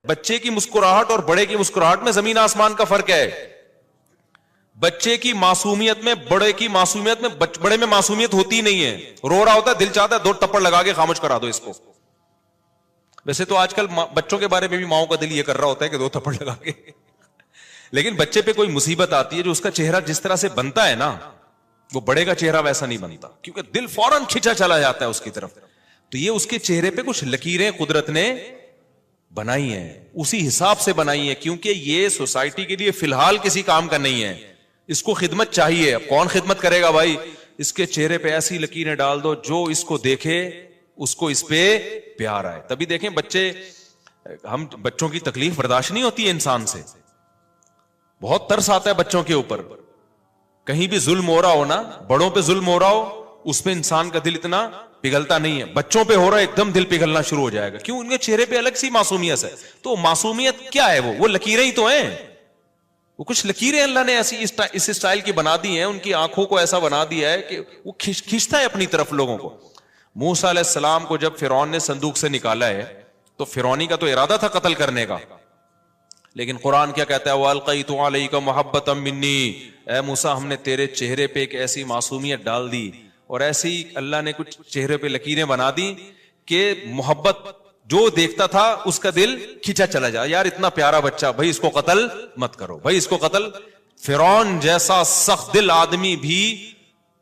بچے کی مسکراہٹ اور بڑے کی مسکراہٹ میں زمین آسمان کا فرق ہے. بچے کی معصومیت میں بڑے کی معصومیت میں بڑے میں معصومیت ہوتی نہیں ہے. رو رہا ہوتا ہے, دل چاہتا ہے دو ٹپڑ لگا کے خاموش کرا دو اس کو. ویسے تو آج کل بچوں کے بارے میں بھی ماؤں کا دل یہ کر رہا ہوتا ہے کہ دو تھپڑ لگا کے, لیکن بچے پہ کوئی مصیبت آتی ہے جو اس کا چہرہ جس طرح سے بنتا ہے نا, وہ بڑے کا چہرہ ویسا نہیں بنتا, کیونکہ دل فوراً کھینچا چلا جاتا ہے اس کی طرف. تو یہ اس کے چہرے پہ کچھ لکیریں قدرت نے بنائی ہیں, اسی حساب سے بنائی ہیں, کیونکہ یہ سوسائٹی کے لیے فی الحال کسی کام کا نہیں ہے. اس کو خدمت چاہیے. اب کون خدمت کرے گا بھائی؟ اس کے چہرے پہ ایسی لکیریں ڈال دو جو اس کو دیکھے اس کو اس پہ پیار آئے. تبھی دیکھیں بچے, ہم بچوں کی تکلیف برداشت نہیں ہوتی ہے انسان سے, بہت ترس آتا ہے بچوں کے اوپر. کہیں بھی ظلم ہو رہا ہو نا, بڑوں پہ ظلم ہو رہا ہو, اس پہ انسان کا دل اتنا پگھلتا نہیں ہے. بچوں پہ ہو رہا ہے ایک دم دل پگھلنا شروع ہو جائے گا. کیوں؟ ان کے چہرے پہ الگ سی معصومیت ہے. تو معصومیت کیا ہے؟ وہ لکیریں ہی تو ہیں. وہ کچھ لکیریں اللہ نے ایسی اس اسٹائل کی بنا دی ہیں, ان کی آنکھوں کو ایسا بنا دیا ہے کہ وہ کھینچتا ہے اپنی طرف لوگوں کو. موسیٰ علیہ السلام کو جب فرعون نے صندوق سے نکالا ہے تو فرعونی کا تو ارادہ تھا قتل کرنے کا, لیکن قرآن کیا کہتا ہے؟ وَأَلْقَيْتُ عَلَيْكَ مَحَبَّةً مِّنِّي, اے موسیٰ ہم نے تیرے چہرے پہ ایک ایسی معصومیت ڈال دی اور ایسی اللہ نے کچھ چہرے پہ لکیریں بنا دی کہ محبت جو دیکھتا تھا اس کا دل کھینچا چلا جائے. یار اتنا پیارا بچہ, بھائی اس کو قتل مت کرو, بھائی اس کو قتل. فرعون جیسا سخت دل آدمی بھی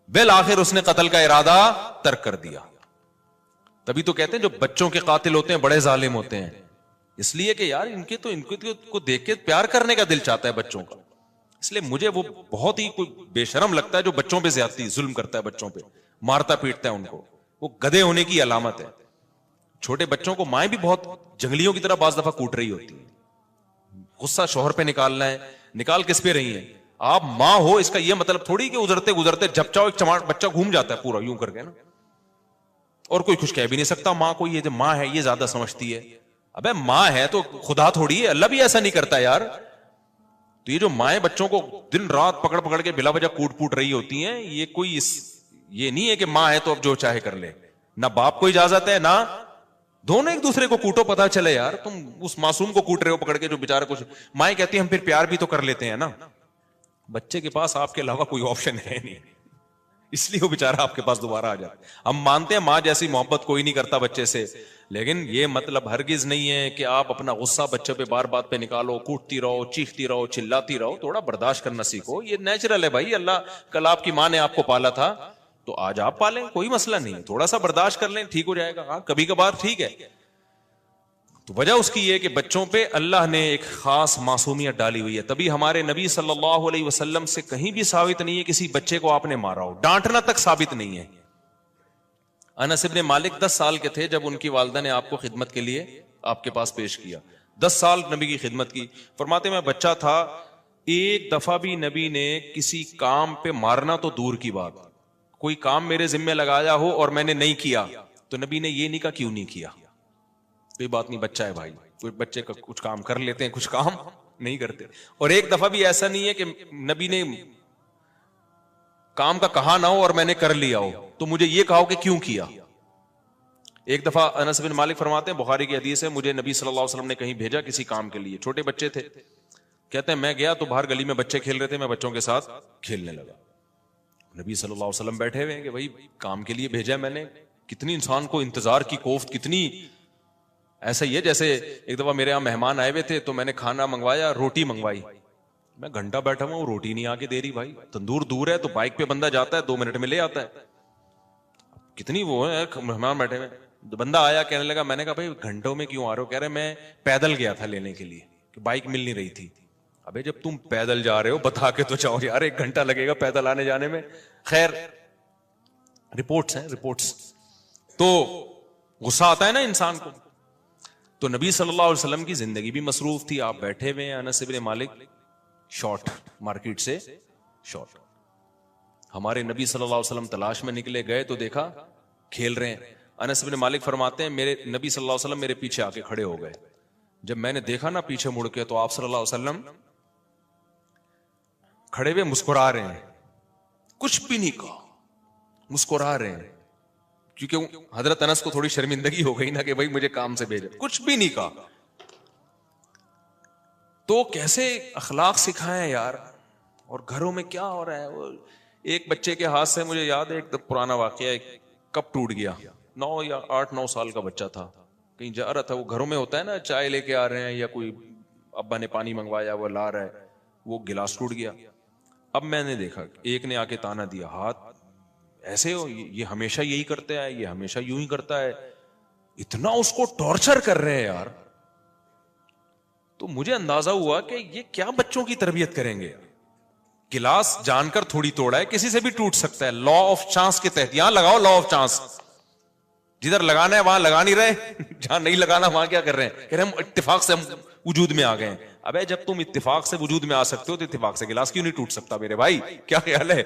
بالآخر اس نے قتل کا ارادہ ترک کر دیا. تبھی تو کہتے ہیں جو بچوں کے قاتل ہوتے ہیں بڑے ظالم ہوتے ہیں, اس لیے کہ یار ان کو دیکھ کے پیار کرنے کا دل چاہتا ہے بچوں کا. اس لیے مجھے وہ بہت ہی کوئی بے شرم لگتا ہے جو بچوں پہ زیادتی ظلم کرتا ہے, بچوں پہ مارتا پیٹتا ہے ان کو. وہ گدھے ہونے کی علامت ہے. چھوٹے بچوں کو مائیں بھی بہت جنگلیوں کی طرح بعض دفعہ کوٹ رہی ہوتی ہیں. غصہ شوہر پہ نکالنا ہے, نکال کس پہ رہی ہیں آپ؟ ماں ہو, اس کا یہ مطلب تھوڑی کہ ادھرتے گزرتے جب چاہو ایک چماٹ بچہ گھوم جاتا ہے پورا یوں کر کے نا, اور کوئی کچھ کہہ بھی نہیں سکتا ماں کو. یہ جو ماں ہے یہ زیادہ سمجھتی ہے. ابے ماں ہے تو خدا تھوڑی ہے, اللہ بھی ایسا نہیں کرتا یار. تو یہ جو مائیں بچوں کو دن رات پکڑ پکڑ کے بلا وجہ کوٹ پوٹ رہی ہوتی ہیں, یہ کوئی یہ نہیں ہے کہ ماں ہے تو اب جو چاہے کر لے. نہ باپ کو اجازت ہے, نہ دونوں ایک دوسرے کو کوٹو, پتہ چلے یار تم اس معصوم کو کوٹ رہے ہو پکڑ کے جو بیچارہ کچھ. مائیں کہتی ہیں ہم پھر پیار بھی تو کر لیتے ہیں نا. بچے کے پاس آپ کے علاوہ کوئی آپشن ہے نہیں, اس لیے وہ بیچارہ آپ کے پاس دوبارہ آ جائے. ہم مانتے ہیں ماں جیسی محبت کوئی نہیں کرتا بچے سے, لیکن یہ مطلب ہرگز نہیں ہے کہ آپ اپنا غصہ بچے پہ بار بات پہ نکالو, کوٹتی رہو, چیختی رہو, چلاتی رہو. تھوڑا برداشت کرنا سیکھو, یہ نیچرل ہے بھائی. اللہ کل آپ کی ماں نے آپ کو پالا تھا تو آج آپ پالیں, کوئی مسئلہ نہیں. تھوڑا سا برداشت کر لیں, ٹھیک ہو جائے گا. ہاں کبھی کبھار ٹھیک ہے. تو وجہ اس کی یہ کہ بچوں پہ اللہ نے ایک خاص معصومیت ڈالی ہوئی ہے. تبھی ہمارے نبی صلی اللہ علیہ وسلم سے کہیں بھی ثابت نہیں ہے کسی بچے کو آپ نے مارا ہو, ڈانٹنا تک ثابت نہیں ہے. انس ابن مالک 10 سال کے تھے جب ان کی والدہ نے آپ کو خدمت کے لیے آپ کے پاس پیش کیا. 10 سال نبی کی خدمت کی. فرماتے میں بچہ تھا, ایک دفعہ بھی نبی نے کسی کام پہ مارنا تو دور کی بات, کوئی کام میرے ذمہ لگایا ہو اور میں نے نہیں کیا تو نبی نے یہ نہیں کہا کیوں نہیں کیا. کوئی بات نہیں, بچہ ہے بھائی, کوئی بچے کا کچھ کام کر لیتے ہیں, کچھ کام نہیں کرتے. اور ایک دفعہ بھی ایسا نہیں ہے کہ نبی نے کام کا کہا نہ ہو اور میں نے کر لیا ہو تو مجھے یہ کہا ہو کہ کیوں کیا. ایک دفعہ انس بن مالک فرماتے ہیں, بخاری کی حدیث ہے, مجھے نبی صلی اللہ علیہ وسلم نے کہیں بھیجا کسی کام کے لیے, چھوٹے بچے تھے. کہتے ہیں میں گیا تو باہر گلی میں بچے کھیل رہے تھے, میں بچوں کے ساتھ کھیلنے لگا. نبی صلی اللہ علیہ وسلم بیٹھے ہوئے ہیں کہ بھائی کام کے لیے بھیجا میں نے. کتنی انسان کو انتظار کی کوفت, کتنی ایسا ہی ہے جیسے ایک دفعہ میرے یہاں مہمان آئے ہوئے تھے تو میں نے کھانا منگوایا, روٹی منگوائی, میں گھنٹہ بیٹھا ہوں, روٹی نہیں آ کے دے رہی. بھائی تندور دور ہے تو بائک پہ بندہ جاتا ہے 2 منٹ میں لے آتا ہے. کتنی وہ ہے مہمان بیٹھے ہوئے. بندہ آیا کہنے لگا, میں نے کہا بھائی گھنٹوں میں کیوں آ رہے ہو؟ کہہ رہے میں پیدل گیا تھا لینے کے لیے کہ بائک مل نہیں رہی تھی. ابے جب تم پیدل جا رہے ہو بتا کے تو چاہو یار, 1 گھنٹہ لگے گا پیدل آنے جانے میں. خیر رپورٹس ہیں رپورٹس. تو غصہ آتا ہے نا انسان کو. تو نبی صلی اللہ علیہ وسلم کی زندگی بھی مصروف تھی, آپ بیٹھے ہوئے ہیں. انس بن مالک شارٹ مارکیٹ سے شارٹ. ہمارے نبی صلی اللہ علیہ وسلم تلاش میں نکلے, گئے تو دیکھا کھیل رہے ہیں. انس بن مالک فرماتے ہیں میرے نبی صلی اللہ علیہ وسلم میرے پیچھے آ کے کھڑے ہو گئے. جب میں نے دیکھا نا پیچھے مڑ کے تو آپ صلی اللہ علیہ وسلم کھڑے ہوئے مسکرا رہے ہیں, کچھ بھی نہیں کہا, مسکرا رہے ہیں. کیونکہ حضرت انس کو تھوڑی شرمندگی ہو گئی نا کہ بھائی مجھے کام سے بھیجا, کچھ بھی نہیں کہا. تو کیسے اخلاق سکھائیں یار. اور گھروں میں کیا ہو رہا ہے. وہ ایک بچے کے ہاتھ سے مجھے یاد ہے ایک پرانا واقعہ, ایک کپ ٹوٹ گیا. 9 یا 8-9 سال کا بچہ تھا, کہیں جا رہا تھا. وہ گھروں میں ہوتا ہے نا, چائے لے کے آ رہے ہیں یا کوئی ابا نے پانی منگوایا وہ لا رہا ہے, وہ گلاس ٹوٹ گیا. اب میں نے دیکھا ایک نے آ کے تانا دیا, ہاتھ ایسے ہو, یہ ہمیشہ یہی کرتا ہے, یہ ہمیشہ یوں ہی کرتا ہے. اتنا اس کو ٹارچر کر رہے ہیں یار. تو مجھے اندازہ ہوا کہ یہ کیا بچوں کی تربیت کریں گے. گلاس جان کر تھوڑی توڑا ہے, کسی سے بھی ٹوٹ سکتا ہے. لا آف چانس کے تحت یہاں لگاؤ لا آف چانس. جدھر لگانا ہے وہاں لگا نہیں رہے, جہاں نہیں لگانا وہاں کیا کر رہے ہیں, کہہ رہے ہم اتفاق سے ہم وجود میں آ گئے ہیں. ابے جب تم اتفاق سے وجود میں آ سکتے ہو تو اتفاق سے گلاس کیوں نہیں ٹوٹ سکتا میرے بھائی, کیا خیال ہے.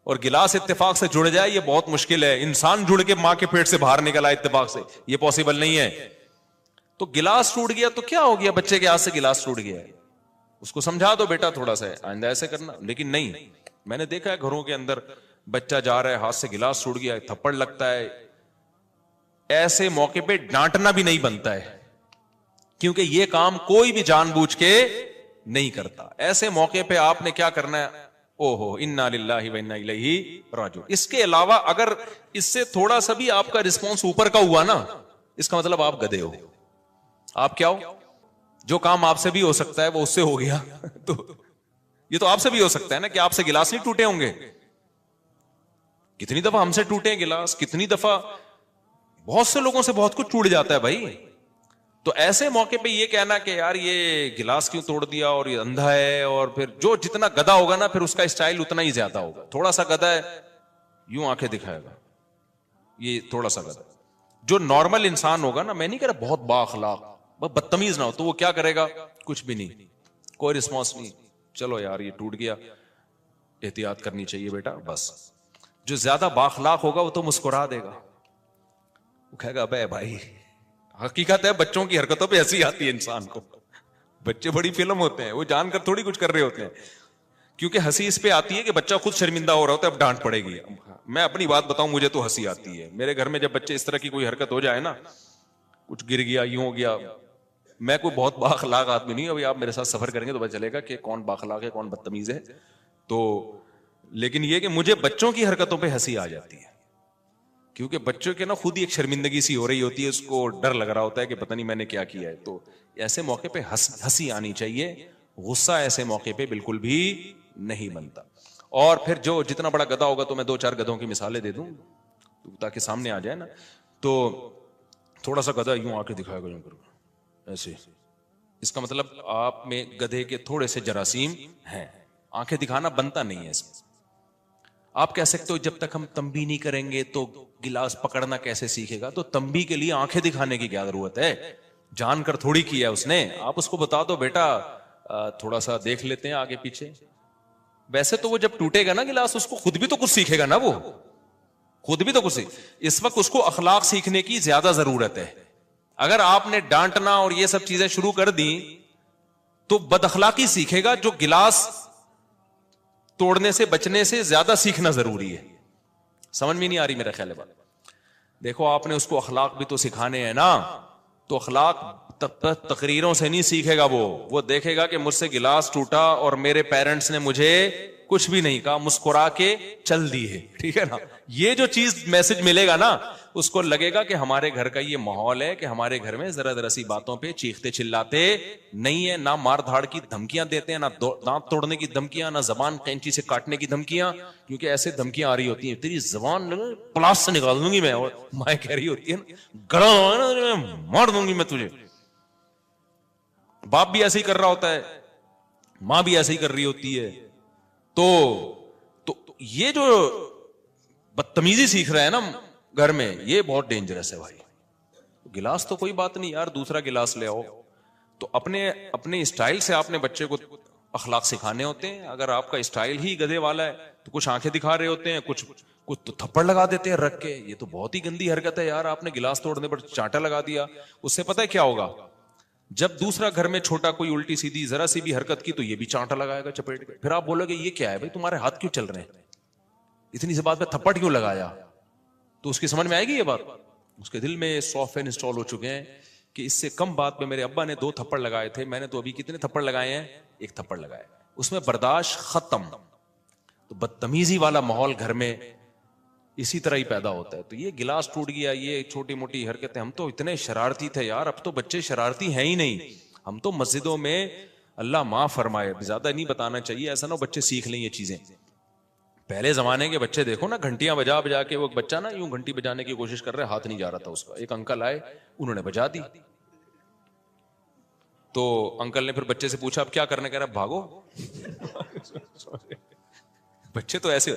اور گلاس اتفاق سے جڑ جائے یہ بہت مشکل ہے. انسان جڑ کے ماں کے پیٹ سے باہر نکلا اتفاق سے, یہ پاسبل نہیں ہے. تو گلاس ٹوٹ گیا تو کیا ہو گیا, بچے کے ہاتھ سے گلاس ٹوٹ گیا ہے, اس کو سمجھا دو بیٹا تھوڑا سا آئندہ ایسے کرنا. لیکن نہیں, میں نے دیکھا ہے گھروں کے اندر بچہ جا رہا ہے ہاتھ سے گلاس ٹوٹ گیا, تھپڑ لگتا ہے. ایسے موقع پہ ڈانٹنا بھی نہیں بنتا ہے, کیونکہ یہ کام کوئی بھی جان بوجھ کے نہیں کرتا. ایسے موقع پہ آپ نے کیا کرنا ہے, او ہو انا للہ و انا الیہ راجعون. اس کے علاوہ اگر اس سے تھوڑا سا بھی آپ کا رسپانس اوپر کا ہوا نا, اس کا مطلب آپ گدھے ہو. آپ کیا ہو, جو کام آپ سے بھی ہو سکتا ہے وہ اس سے ہو گیا. تو یہ تو آپ سے بھی ہو سکتا ہے نا, کہ آپ سے گلاس نہیں ٹوٹے ہوں گے. کتنی دفعہ ہم سے ٹوٹے ہیں گلاس, کتنی دفعہ بہت سے لوگوں سے بہت کچھ ٹوٹ جاتا ہے بھائی. تو ایسے موقع پہ یہ کہنا کہ یار یہ گلاس کیوں توڑ دیا اور یہ اندھا ہے, اور پھر جو جتنا گدھا ہوگا نا پھر اس کا اسٹائل اتنا ہی زیادہ ہوگا. تھوڑا سا گدھا ہے یوں آنکھیں دکھائے گا, یہ تھوڑا سا گدھا. جو نارمل انسان ہوگا نا, میں نہیں کہہ رہا بہت با اخلاق, بدتمیز نہ ہو, تو وہ کیا کرے گا, کچھ بھی نہیں, کوئی رسپانس نہیں, چلو یار یہ ٹوٹ گیا, احتیاط کرنی چاہیے بیٹا بس. جو زیادہ با اخلاق ہوگا وہ تو مسکرا دے گا, وہ کہے گا ابے بھائی. حقیقت ہے بچوں کی حرکتوں پہ ہنسی آتی ہے انسان کو. بچے بڑی فلم ہوتے ہیں, وہ جان کر تھوڑی کچھ کر رہے ہوتے ہیں, کیونکہ ہنسی اس پہ آتی ہے کہ بچہ خود شرمندہ ہو رہا ہوتا ہے, اب ڈانٹ پڑے گی. میں اپنی بات بتاؤں, مجھے تو ہنسی آتی ہے. میرے گھر میں جب بچے اس طرح کی کوئی حرکت ہو جائے نا, کچھ گر گیا یوں ہو گیا, میں کوئی بہت بااخلاق آدمی نہیں, ابھی آپ میرے ساتھ سفر کریں گے تو پتہ چلے گا کہ کون بااخلاق ہے کون بدتمیز ہے. تو لیکن یہ کہ مجھے بچوں کی حرکتوں پہ ہنسی آ جاتی ہے, کیونکہ بچوں کے نا خود ہی ایک شرمندگی سی ہو رہی ہوتی ہے, اس کو ڈر لگ رہا ہوتا ہے کہ پتہ نہیں میں نے کیا کیا ہے. تو ایسے موقع پہ ہنسی آنی چاہیے, غصہ ایسے موقع پہ بالکل بھی نہیں بنتا. اور پھر جو جتنا بڑا گدھا ہوگا, تو میں 2-4 گدھوں کی مثالیں دے دوں تاکہ سامنے آ جائے نا. تو تھوڑا سا گدھا یوں آ کے دکھائے گا ایسے, اس کا مطلب آپ میں گدھے کے تھوڑے سے جراثیم ہیں. آنکھیں دکھانا بنتا نہیں ہے اس میں. آپ کہہ سکتے ہو جب تک ہم تنبیہ نہیں کریں گے تو گلاس پکڑنا کیسے سیکھے گا. تو تنبیہ کے لیے آنکھیں دکھانے کی کیا ضرورت ہے, جان کر تھوڑی کیا اس نے. آپ اس کو بتا دو بیٹا تھوڑا سا دیکھ لیتے ہیں آگے پیچھے. ویسے تو وہ جب ٹوٹے گا نا گلاس, اس کو خود بھی تو کچھ سیکھے گا نا, وہ خود بھی تو کچھ اس وقت اس کو اخلاق سیکھنے کی زیادہ ضرورت ہے. اگر آپ نے ڈانٹنا اور یہ سب چیزیں شروع کر دی تو بد اخلاقی سیکھے گا. جو گلاس توڑنے سے بچنے سے زیادہ سیکھنا ضروری ہے. سمجھ میں نہیں آ رہی میرا خیال ہے بات. دیکھو آپ نے اس کو اخلاق بھی تو سکھانے ہیں نا, تو اخلاق تقریروں سے نہیں سیکھے گا. وہ دیکھے گا کہ مجھ سے گلاس ٹوٹا اور میرے پیرنٹس نے مجھے کچھ بھی نہیں کہا, مسکرا کے چل دی ہے, ٹھیک ہے نا. یہ جو چیز میسج ملے گا نا, اس کو لگے گا کہ ہمارے گھر کا یہ ماحول ہے کہ ہمارے گھر میں ذرا ذرا سی باتوں پہ چیختے چلاتے نہیں ہے, نہ مار دھاڑ کی دھمکیاں دیتے ہیں, نہ دانت توڑنے کی دھمکیاں, نہ زبان قینچی سے کاٹنے کی دھمکیاں. کیونکہ ایسے دھمکیاں آ رہی ہوتی ہیں, تیری زبان پلاس سے نکال دوں گی میں, اور مائیں کہہ رہی ہوتی ہے نا گڑا مار دوں گی میں تجھے. باپ بھی ایسے ہی کر رہا ہوتا ہے, ماں بھی ایسے ہی کر رہی ہوتی ہے. تو یہ جو بدتمیزی سیکھ رہا ہے نا گھر میں, یہ بہت ڈینجرس ہے بھائی. گلاس تو کوئی بات نہیں یار, دوسرا گلاس لے آؤ. تو اپنے اسٹائل سے آپ نے بچے کو اخلاق سکھانے ہوتے ہیں. اگر آپ کا اسٹائل ہی گدھے والا ہے تو کچھ آنکھیں دکھا رہے ہوتے ہیں, کچھ تو تھپڑ لگا دیتے ہیں رکھ کے. یہ تو بہت ہی گندی حرکت ہے یار. آپ نے گلاس توڑنے پر چانٹا لگا دیا, اس سے پتہ ہے کیا ہوگا, جب دوسرا گھر میں چھوٹا کوئی الٹی سیدھی ذرا سی بھی حرکت کی تو یہ بھی چانٹا لگائے گا چپیٹ کے. پھر آپ بولو گے یہ کیا ہے بھائی, تمہارے ہاتھ کیوں چل رہے ہیں, اتنی سی بات پہ تھپڑ کیوں لگایا. تو اس کی سمجھ میں آئے گی یہ بات. اس کے دل میں سافٹ ویئر انسٹال ہو چکے ہیں کہ اس سے کم بات پہ میرے ابا نے 2 تھپڑ لگائے تھے, میں نے تو ابھی کتنے تھپڑ لگائے ہیں, 1 تھپڑ لگائے, اس میں برداشت ختم. تو بدتمیزی والا ماحول گھر میں اسی طرح ہی پیدا ہوتا ہے. تو یہ گلاس ٹوٹ گیا, یہ چھوٹی موٹی حرکتیں, ہم تو اتنے شرارتی تھے یار, اب تو بچے شرارتی ہیں ہی نہیں. ہم تو مسجدوں میں, اللہ معاف فرمائے, زیادہ نہیں بتانا چاہیے, ایسا نہ ہو بچے سیکھ لیں یہ چیزیں. پہلے زمانے کے بچے دیکھو نا, گھنٹیاں بجا بجا کے, وہ بچہ نا یوں گھنٹی بجانے کی کوشش کر رہے, ہاتھ نہیں جا رہا تھا اس کا, ایک انکل آئے, انہوں نے بجا دی. تو انکل نے پھر بچے سے پوچھا اب کیا کرنے, کہہ رہا بھاگو. بچے تو ایسے.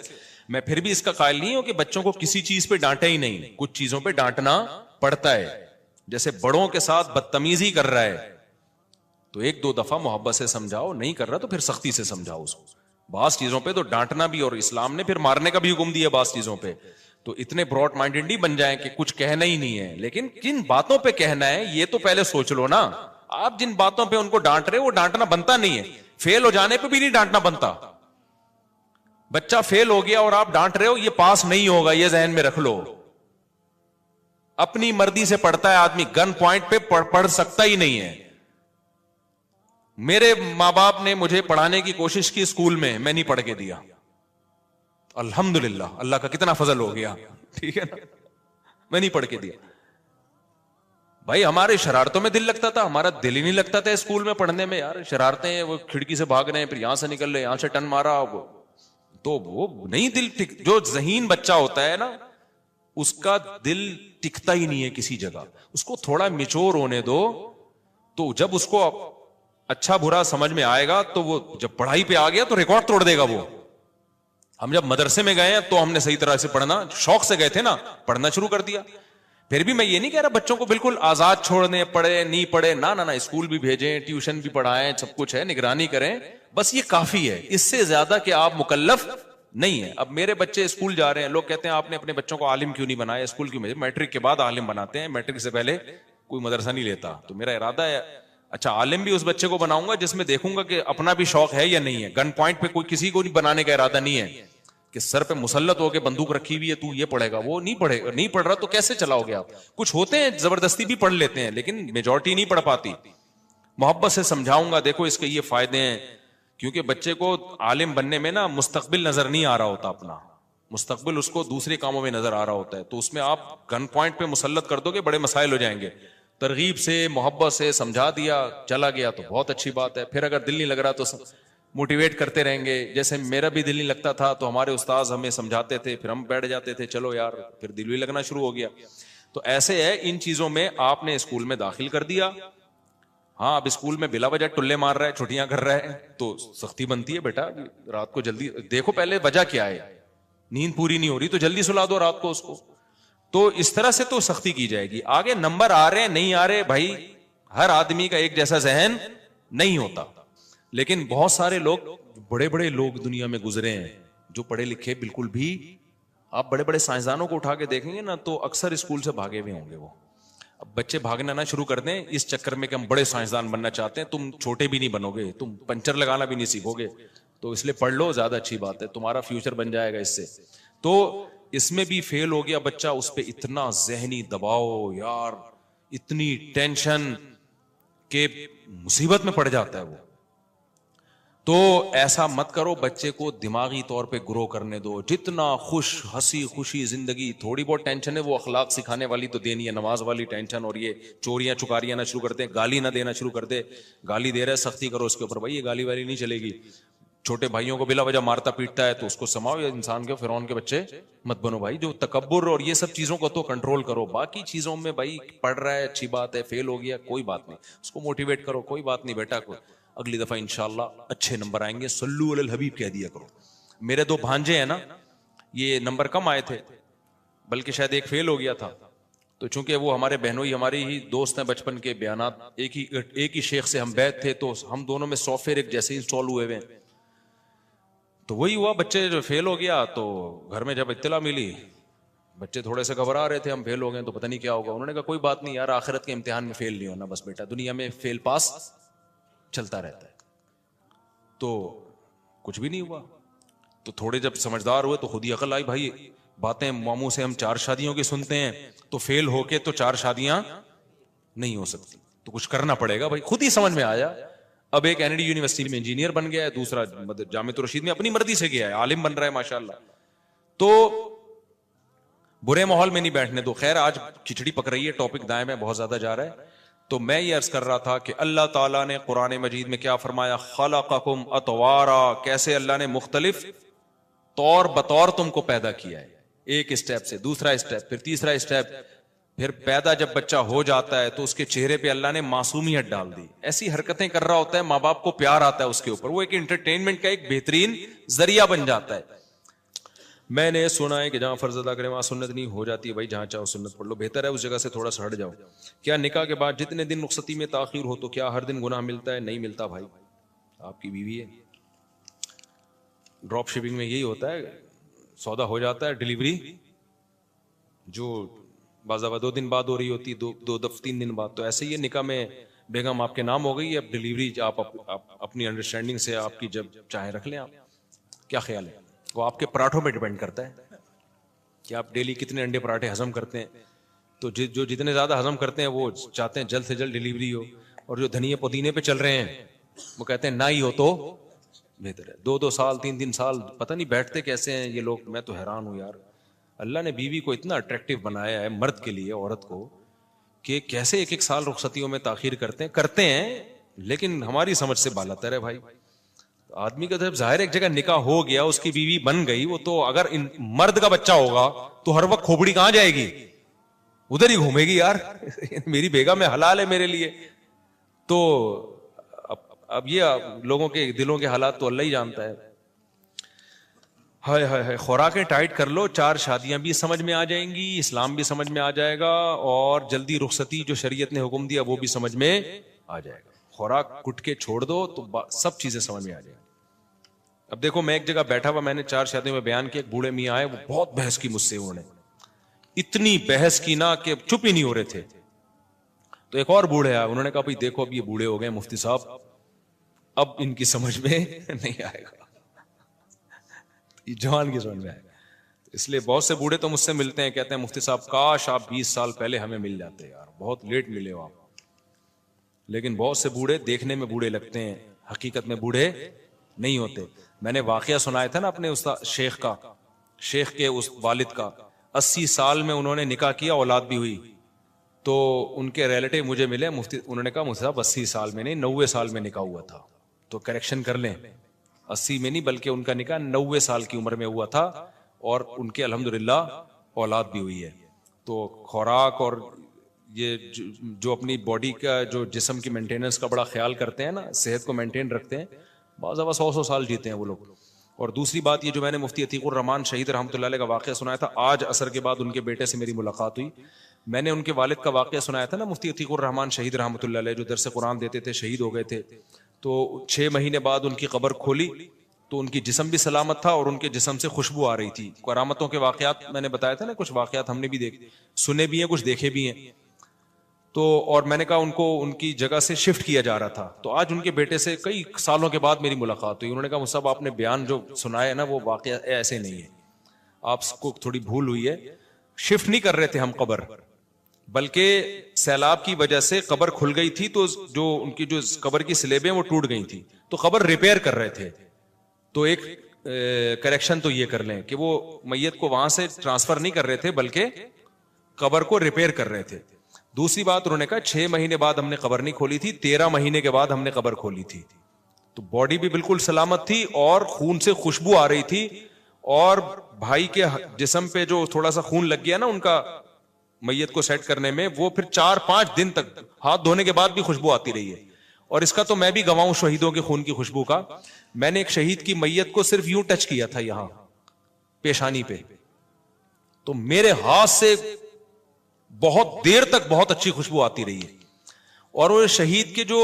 میں پھر بھی اس کا قائل نہیں ہوں کہ بچوں کو کسی چیز پہ ڈانٹے ہی نہیں, کچھ چیزوں پہ ڈانٹنا پڑتا ہے. جیسے بڑوں کے ساتھ بدتمیزی کر رہا ہے تو 1-2 دفعہ محبت سے سمجھاؤ, نہیں کر رہا تو پھر سختی سے سمجھاؤ اس کو. بعض چیزوں پہ تو ڈانٹنا بھی, اور اسلام نے پھر مارنے کا بھی حکم دیا بعض چیزوں پہ. تو اتنے براڈ مائنڈڈ نہیں بن جائیں کہ کچھ کہنا ہی نہیں ہے, لیکن کن باتوں پہ کہنا ہے یہ تو پہلے سوچ لو نا. آپ جن باتوں پہ ان کو ڈانٹ رہے, وہ ڈانٹنا بنتا نہیں ہے. فیل ہو جانے پہ بھی نہیں ڈانٹنا بنتا. بچہ فیل ہو گیا اور آپ ڈانٹ رہے ہو, یہ پاس نہیں ہوگا, یہ ذہن میں رکھ لو. اپنی مرضی سے پڑھتا ہے آدمی, گن پوائنٹ پہ پڑھ سکتا ہی نہیں ہے. میرے ماں باپ نے مجھے پڑھانے کی کوشش کی اسکول میں نہیں پڑھ کے دیا. الحمدللہ, اللہ کا کتنا فضل ہو گیا, ٹھیک ہے نا, میں نہیں پڑھ کے دیا. بھائی ہمارے شرارتوں میں دل لگتا تھا, ہمارا دل ہی نہیں لگتا تھا اسکول میں پڑھنے میں. یار شرارتیں, وہ کھڑکی سے بھاگ رہے ہیں, پھر یہاں سے نکل رہے, یہاں سے ٹن مارا, تو وہ نہیں دل جو ذہین بچہ ہوتا ہے نا, اس کا دل ٹکتا ہی نہیں ہے کسی جگہ. اس کو تھوڑا میچور ہونے دو, تو جب اس کو اچھا برا سمجھ میں آئے گا تو وہ جب پڑھائی پہ آ گیا تو ریکارڈ توڑ دے گا وہ. ہم جب مدرسے میں گئے ہیں تو ہم نے صحیح طرح سے پڑھنا, شوق سے گئے تھے نا, پڑھنا شروع کر دیا. پھر بھی میں یہ نہیں کہہ رہا بچوں کو بالکل آزاد چھوڑنے, پڑھے نہیں پڑھے, نہ اسکول بھی بھیجیں, ٹیوشن بھی پڑھائیں, سب کچھ ہے, نگرانی کریں, بس یہ کافی ہے. اس سے زیادہ کہ آپ مکلف نہیں ہے. اب میرے بچے اسکول جا رہے ہیں, لوگ کہتے ہیں آپ نے اپنے بچوں کو عالم کیوں نہیں بنایا, اسکول کیوں بھیجا. میٹرک کے بعد عالم بناتے ہیں, میٹرک سے پہلے کوئی مدرسہ نہیں لیتا. تو میرا ارادہ ہے اچھا عالم بھی اس بچے کو بناؤں گا جس میں دیکھوں گا کہ اپنا بھی شوق ہے یا نہیں ہے. گن پوائنٹ پہ کوئی کسی کو نہیں بنانے کا ارادہ نہیں ہے کہ سر پہ مسلط ہو کے بندوق رکھی ہوئی ہے, تو یہ پڑھے گا, وہ نہیں پڑھے گا. نہیں پڑھ رہا تو کیسے چلاؤ گے آپ. کچھ ہوتے ہیں زبردستی بھی پڑھ لیتے ہیں, لیکن میجورٹی نہیں پڑھ پاتی. محبت سے سمجھاؤں گا, دیکھو اس کے یہ فائدے ہیں. کیونکہ بچے کو عالم بننے میں نا مستقبل نظر نہیں آ رہا ہوتا, اپنا مستقبل اس کو دوسرے کاموں میں نظر آ رہا ہوتا ہے. تو اس میں آپ گن پوائنٹ پہ مسلط کر دو گے, بڑے مسائل ہو جائیں گے. ترغیب سے, محبت سے سمجھا دیا, چلا گیا تو بہت اچھی بات ہے. پھر اگر دل نہیں لگ رہا تو موٹیویٹ کرتے رہیں گے. جیسے میرا بھی دل نہیں لگتا تھا تو ہمارے استاذ ہمیں سمجھاتے تھے, پھر ہم بیٹھ جاتے تھے, چلو یار, پھر دل بھی لگنا شروع ہو گیا. تو ایسے ہے, ان چیزوں میں آپ نے اسکول میں داخل کر دیا. ہاں اب اسکول میں بلا وجہ ٹلے مار رہا ہے, چھٹیاں کر رہا ہے, تو سختی بنتی ہے. بیٹا رات کو جلدی دیکھو, پہلے وجہ کیا ہے, نیند پوری نہیں ہو رہی تو جلدی سلا دو رات کو اس کو. تو اس طرح سے تو سختی کی جائے گی. آگے نمبر آ رہے ہیں نہیں آ رہے, بھائی ہر آدمی کا ایک جیسا ذہن نہیں ہوتا. لیکن بہت سارے لوگ, بڑے بڑے لوگ دنیا میں گزرے ہیں جو پڑھے لکھے بالکل بھی, آپ بڑے بڑے سائنسدانوں کو اٹھا کے دیکھیں گے نا تو اکثر اسکول سے بھاگے ہوئے ہوں گے وہ. اب بچے بھاگنا نہ شروع کر دیں اس چکر میں کہ ہم بڑے سائنسدان بننا چاہتے ہیں. تم چھوٹے بھی نہیں بنو گے, تم پنچر لگانا بھی نہیں سیکھو گے. تو اس لیے پڑھ لو, زیادہ اچھی بات ہے, تمہارا فیوچر بن جائے گا اس سے. تو اس میں بھی فیل ہو گیا بچہ, اس پہ اتنا ذہنی دباؤ یار, اتنی ٹینشن کہ مصیبت میں پڑ جاتا ہے وہ. تو ایسا مت کرو, بچے کو دماغی طور پہ گرو کرنے دو. جتنا خوش ہنسی خوشی زندگی, تھوڑی بہت ٹینشن ہے وہ اخلاق سکھانے والی تو دینی ہے, نماز والی ٹینشن, اور یہ چوریاں چکاریاں نہ شروع کر دے, گالی نہ دینا شروع کر دے. گالی دے رہا ہے سختی کرو اس کے اوپر, بھائی یہ گالی والی نہیں چلے گی. چھوٹے بھائیوں کو بلا وجہ مارتا پیٹتا ہے تو اس کو سماؤ, یا انسان کے فرعون کے بچے مت بنو بھائی. جو تکبر اور یہ سب چیزوں کو تو کنٹرول کرو. باقی چیزوں میں بھائی پڑھ رہا ہے اچھی بات ہے, فیل ہو گیا کوئی بات نہیں, اس کو موٹیویٹ کرو, کوئی بات نہیں بیٹا, کو اگلی دفعہ انشاءاللہ اچھے نمبر آئیں گے. صلو علی الحبیب کہہ دیا کرو. میرے 2 بھانجے ہیں نا, یہ نمبر کم آئے تھے, بلکہ شاید ایک فیل ہو گیا تھا. تو چونکہ وہ ہمارے بہنوئی ہماری ہی دوست ہیں بچپن کے, بیانات ایک ہی شیخ سے ہم بیعت تھے, تو ہم دونوں میں سافٹ ویئر ایک جیسے انسٹال ہوئے ہوئے. تو وہی ہوا, بچے جو فیل ہو گیا تو گھر میں جب اطلاع ملی, بچے تھوڑے سے گھبرا رہے تھے, ہم فیل ہو گئے تو پتہ نہیں کیا ہوگا. انہوں نے کہا کوئی بات نہیں یار, آخرت کے امتحان میں فیل نہیں ہونا بس بیٹا, دنیا میں فیل پاس چلتا رہتا ہے. تو کچھ بھی نہیں ہوا. تو تھوڑے جب سمجھدار ہوئے تو خود ہی عقل آئی, بھائی باتیں ماموں سے ہم 4 شادیوں کی سنتے ہیں, تو فیل ہو کے تو 4 شادیاں نہیں ہو سکتی. تو کچھ کرنا پڑے گا بھائی. خود ہی سمجھ میں آیا. اب ایک این ڈی یونیورسٹی میں انجینئر بن گیا ہے, دوسرا جامعۃ الرشید میں اپنی مرضی سے گیا ہے, عالم بن رہا ہے ماشاءاللہ. تو برے ماحول میں نہیں بیٹھنے دو. خیر آج کھچڑی پک رہی ہے, ٹاپک دائیں میں بہت زیادہ جا رہا ہے. تو میں یہ عرض کر رہا تھا کہ اللہ تعالیٰ نے قرآن مجید میں کیا فرمایا, خلقکم اطوارا, کیسے اللہ نے مختلف طور بطور تم کو پیدا کیا ہے. ایک اسٹیپ سے دوسرا اسٹیپ, پھر تیسرا اسٹیپ, پھر پیدا جب بچہ ہو جاتا ہے تو اس کے چہرے پہ اللہ نے معصومیت ڈال دی. ایسی حرکتیں کر رہا ہوتا ہے, ماں باپ کو پیار آتا ہے اس کے اوپر, وہ ایک انٹرٹینمنٹ کا ایک بہترین ذریعہ بن جاتا ہے. میں نے سنا ہے کہ جہاں فرض ادا کریں وہاں سنت نہیں ہو جاتی ہے. بھائی جہاں چاہو سنت پڑھ لو, بہتر ہے اس جگہ سے تھوڑا سا ہٹ جاؤ. کیا نکاح کے بعد جتنے دن رخصتی میں تاخیر ہو تو کیا ہر دن گناہ ملتا ہے؟ نہیں ملتا بھائی. آپ کی بیوی ہے, ڈراپ شپنگ میں یہی ہوتا ہے, سودا ہو جاتا ہے, ڈلیوری جو بعض دفعہ 2 دن بعد ہو رہی ہوتی, 3 دن بعد. تو ایسے ہی نکاح میں بیگم آپ کے نام ہو گئی, اب ڈلیوری آپ اپنی انڈرسٹینڈنگ سے آپ کی جب چاہیں رکھ لیں. آپ کیا خیال ہے؟ وہ آپ کے پراٹھوں پہ ڈیپینڈ کرتا ہے کہ آپ ڈیلی کتنے انڈے پراٹھے ہضم کرتے ہیں. تو جو جتنے زیادہ ہضم کرتے ہیں وہ چاہتے ہیں جلد سے جلد ڈلیوری ہو, اور جو دھنیے پودینے پہ چل رہے ہیں وہ کہتے ہیں نہ ہی ہو تو بہتر ہے. 2 سال 3 سال پتہ نہیں بیٹھتے کیسے ہیں یہ لوگ. میں تو حیران ہوں یار. اللہ نے بیوی کو اتنا اٹریکٹیو بنایا ہے, مرد کے لیے, عورت کو, کہ کیسے 1 سال رخصتیوں میں تاخیر کرتے ہیں لیکن ہماری سمجھ سے بالا تر ہے بھائی. آدمی کا جب ظاہر ایک جگہ نکاح ہو گیا, اس کی بیوی بن گئی, وہ تو اگر مرد کا بچہ ہوگا تو ہر وقت کھوپڑی کہاں جائے گی؟ ادھر ہی گھومے گی یار. میری بیگم ہے, حلال ہے میرے لیے. تو اب یہ لوگوں کے دلوں کے حالات تو اللہ ہی جانتا ہے. ہائے ہائے ہائے, خوراکیں ٹائٹ کر لو, 4 شادیاں بھی سمجھ میں آ جائیں گی, اسلام بھی سمجھ میں آ جائے گا, اور جلدی رخصتی جو شریعت نے حکم دیا وہ بھی سمجھ میں آ جائے گا. خوراک کٹ کے چھوڑ دو تو سب چیزیں سمجھ میں آ جائیں گی. اب دیکھو میں ایک جگہ بیٹھا ہوا, میں نے 4 شادیوں میں بیان کیا, ایک بوڑھے میاں آئے, وہ بہت بحث کی مجھ سے, انہوں نے اتنی بحث کی نا کہ چپ ہی نہیں ہو رہے تھے. تو ایک اور بوڑھے آئے, انہوں نے کہا بھائی دیکھو اب یہ بوڑھے ہو گئے مفتی صاحب, اب ان کی سمجھ میں نہیں آئے گا, جوان کی سمجھ میں آئے گا. اس لیے بہت سے بوڑھے تو مجھ سے ملتے ہیں, کہتے ہیں مفتی صاحب کاش آپ 20 سال پہلے ہمیں مل جاتے یار, بہت لیٹ ملے ہو آپ. لیکن بہت سے بوڑھے دیکھنے میں بوڑھے لگتے ہیں, حقیقت میں بوڑھے نہیں ہوتے. میں نے واقعہ سنایا تھا نا اپنے استاد شیخ کے اس والد کا, 80 سال میں انہوں نے نکاح کیا, اولاد بھی ہوئی. تو ان کے ریلیٹیو مجھے ملے, مفتی, انہوں نے کہا مفتی صاحب 80 سال میں نہیں 90 سال میں نکاح ہوا تھا. تو کریکشن کر لیں, 80 میں نہیں بلکہ ان کا نکاح 90 سال کی عمر میں ہوا تھا, اور ان کے الحمدللہ اولاد بھی ہوئی ہے. تو خوراک اور یہ جو اپنی باڈی کا جو جسم کی مینٹیننس کا بڑا خیال کرتے ہیں نا, صحت کو مینٹین رکھتے ہیں, بعض دفعہ 100 سال جیتے ہیں وہ لوگ. اور دوسری بات یہ جو میں نے مفتی عتیق الرحمان شہید رحمۃ اللہ علیہ کا واقعہ سنایا تھا, آج عصر کے بعد ان کے بیٹے سے میری ملاقات ہوئی. میں نے ان کے والد کا واقعہ سنایا تھا نا, مفتی عتیق الرحمان شہید رحمۃ اللہ علیہ, جو درس قرآن دیتے تھے, شہید ہو گئے تھے. تو 6 مہینے بعد ان کی قبر کھولی تو ان کی جسم بھی سلامت تھا, اور ان کے جسم سے خوشبو آ رہی تھی. کرامتوں کے واقعات میں نے بتایا تھا نا, کچھ واقعات ہم نے بھی سنے بھی ہیں, کچھ دیکھے بھی ہیں. تو اور میں نے کہا ان کو ان کی جگہ سے شفٹ کیا جا رہا تھا. تو آج ان کے بیٹے سے کئی سالوں کے بعد میری ملاقات ہوئی. انہوں نے کہا مصعب آپ نے بیان جو سنایا ہے نا وہ واقعہ ایسے نہیں ہے, آپ کو تھوڑی بھول ہوئی ہے. شفٹ نہیں کر رہے تھے ہم قبر, بلکہ سیلاب کی وجہ سے قبر کھل گئی تھی, تو جو ان کی جو قبر کی سلیبیں وہ ٹوٹ گئی تھی, تو قبر ریپیئر کر رہے تھے. تو ایک کریکشن تو یہ کر لیں کہ وہ میت کو وہاں سے ٹرانسفر نہیں کر رہے تھے بلکہ قبر کو ریپیئر کر رہے تھے. دوسری بات انہوں نے کہا 6 مہینے بعد ہم نے قبر نہیں کھولی تھی, 13 مہینے کے بعد ہم نے قبر کھولی تھی. تو باڈی بھی بالکل سلامت تھی اور خون سے خوشبو آ رہی تھی, اور بھائی کے جسم پہ جو تھوڑا سا خون لگ گیا نا ان کا میت کو سیٹ کرنے میں, وہ پھر 4-5 دن تک ہاتھ دھونے کے بعد بھی خوشبو آتی رہی ہے. اور اس کا تو میں بھی گواہ ہوں شہیدوں کے خون کی خوشبو کا. میں نے ایک شہید کی میت کو صرف یوں ٹچ کیا تھا یہاں پیشانی پہ, تو میرے ہاتھ سے بہت دیر تک بہت اچھی خوشبو آتی رہی ہے. اور وہ شہید کے جو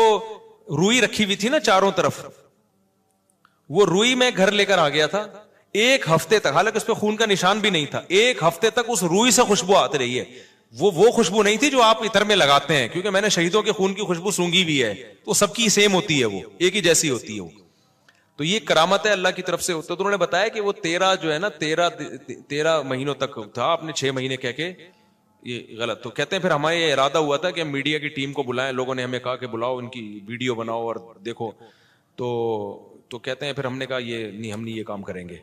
روئی رکھی ہوئی تھی نا چاروں طرف, وہ روئی میں گھر لے کر آ گیا تھا 1 ہفتے تک, حالانکہ اس پہ خون کا نشان بھی نہیں تھا. 1 ہفتے تک اس روئی سے خوشبو آتی رہی ہے. وہ خوشبو نہیں تھی جو آپ عطر میں لگاتے ہیں, کیونکہ میں نے شہیدوں کے خون کی خوشبو سونگی بھی ہے, تو سب کی سیم ہوتی ہے, وہ ایک ہی جیسی ہوتی ہے وہ. تو یہ کرامت ہے اللہ کی طرف سے. تو انہوں نے بتایا کہ وہ 13 جو ہے نا 13 مہینوں تک تھا, آپ نے 6 مہینے کہہ کے یہ غلط. تو کہتے ہیں پھر ہمارا یہ ارادہ ہوا تھا کہ ہم میڈیا کی ٹیم کو بلائیں, لوگوں نے ہمیں کہا کہ بلاؤ ان کی ویڈیو بناؤ اور دیکھو, تو کہتے ہیں پھر ہم نے کہا یہ نہیں, ہم نہیں یہ کام کریں گے,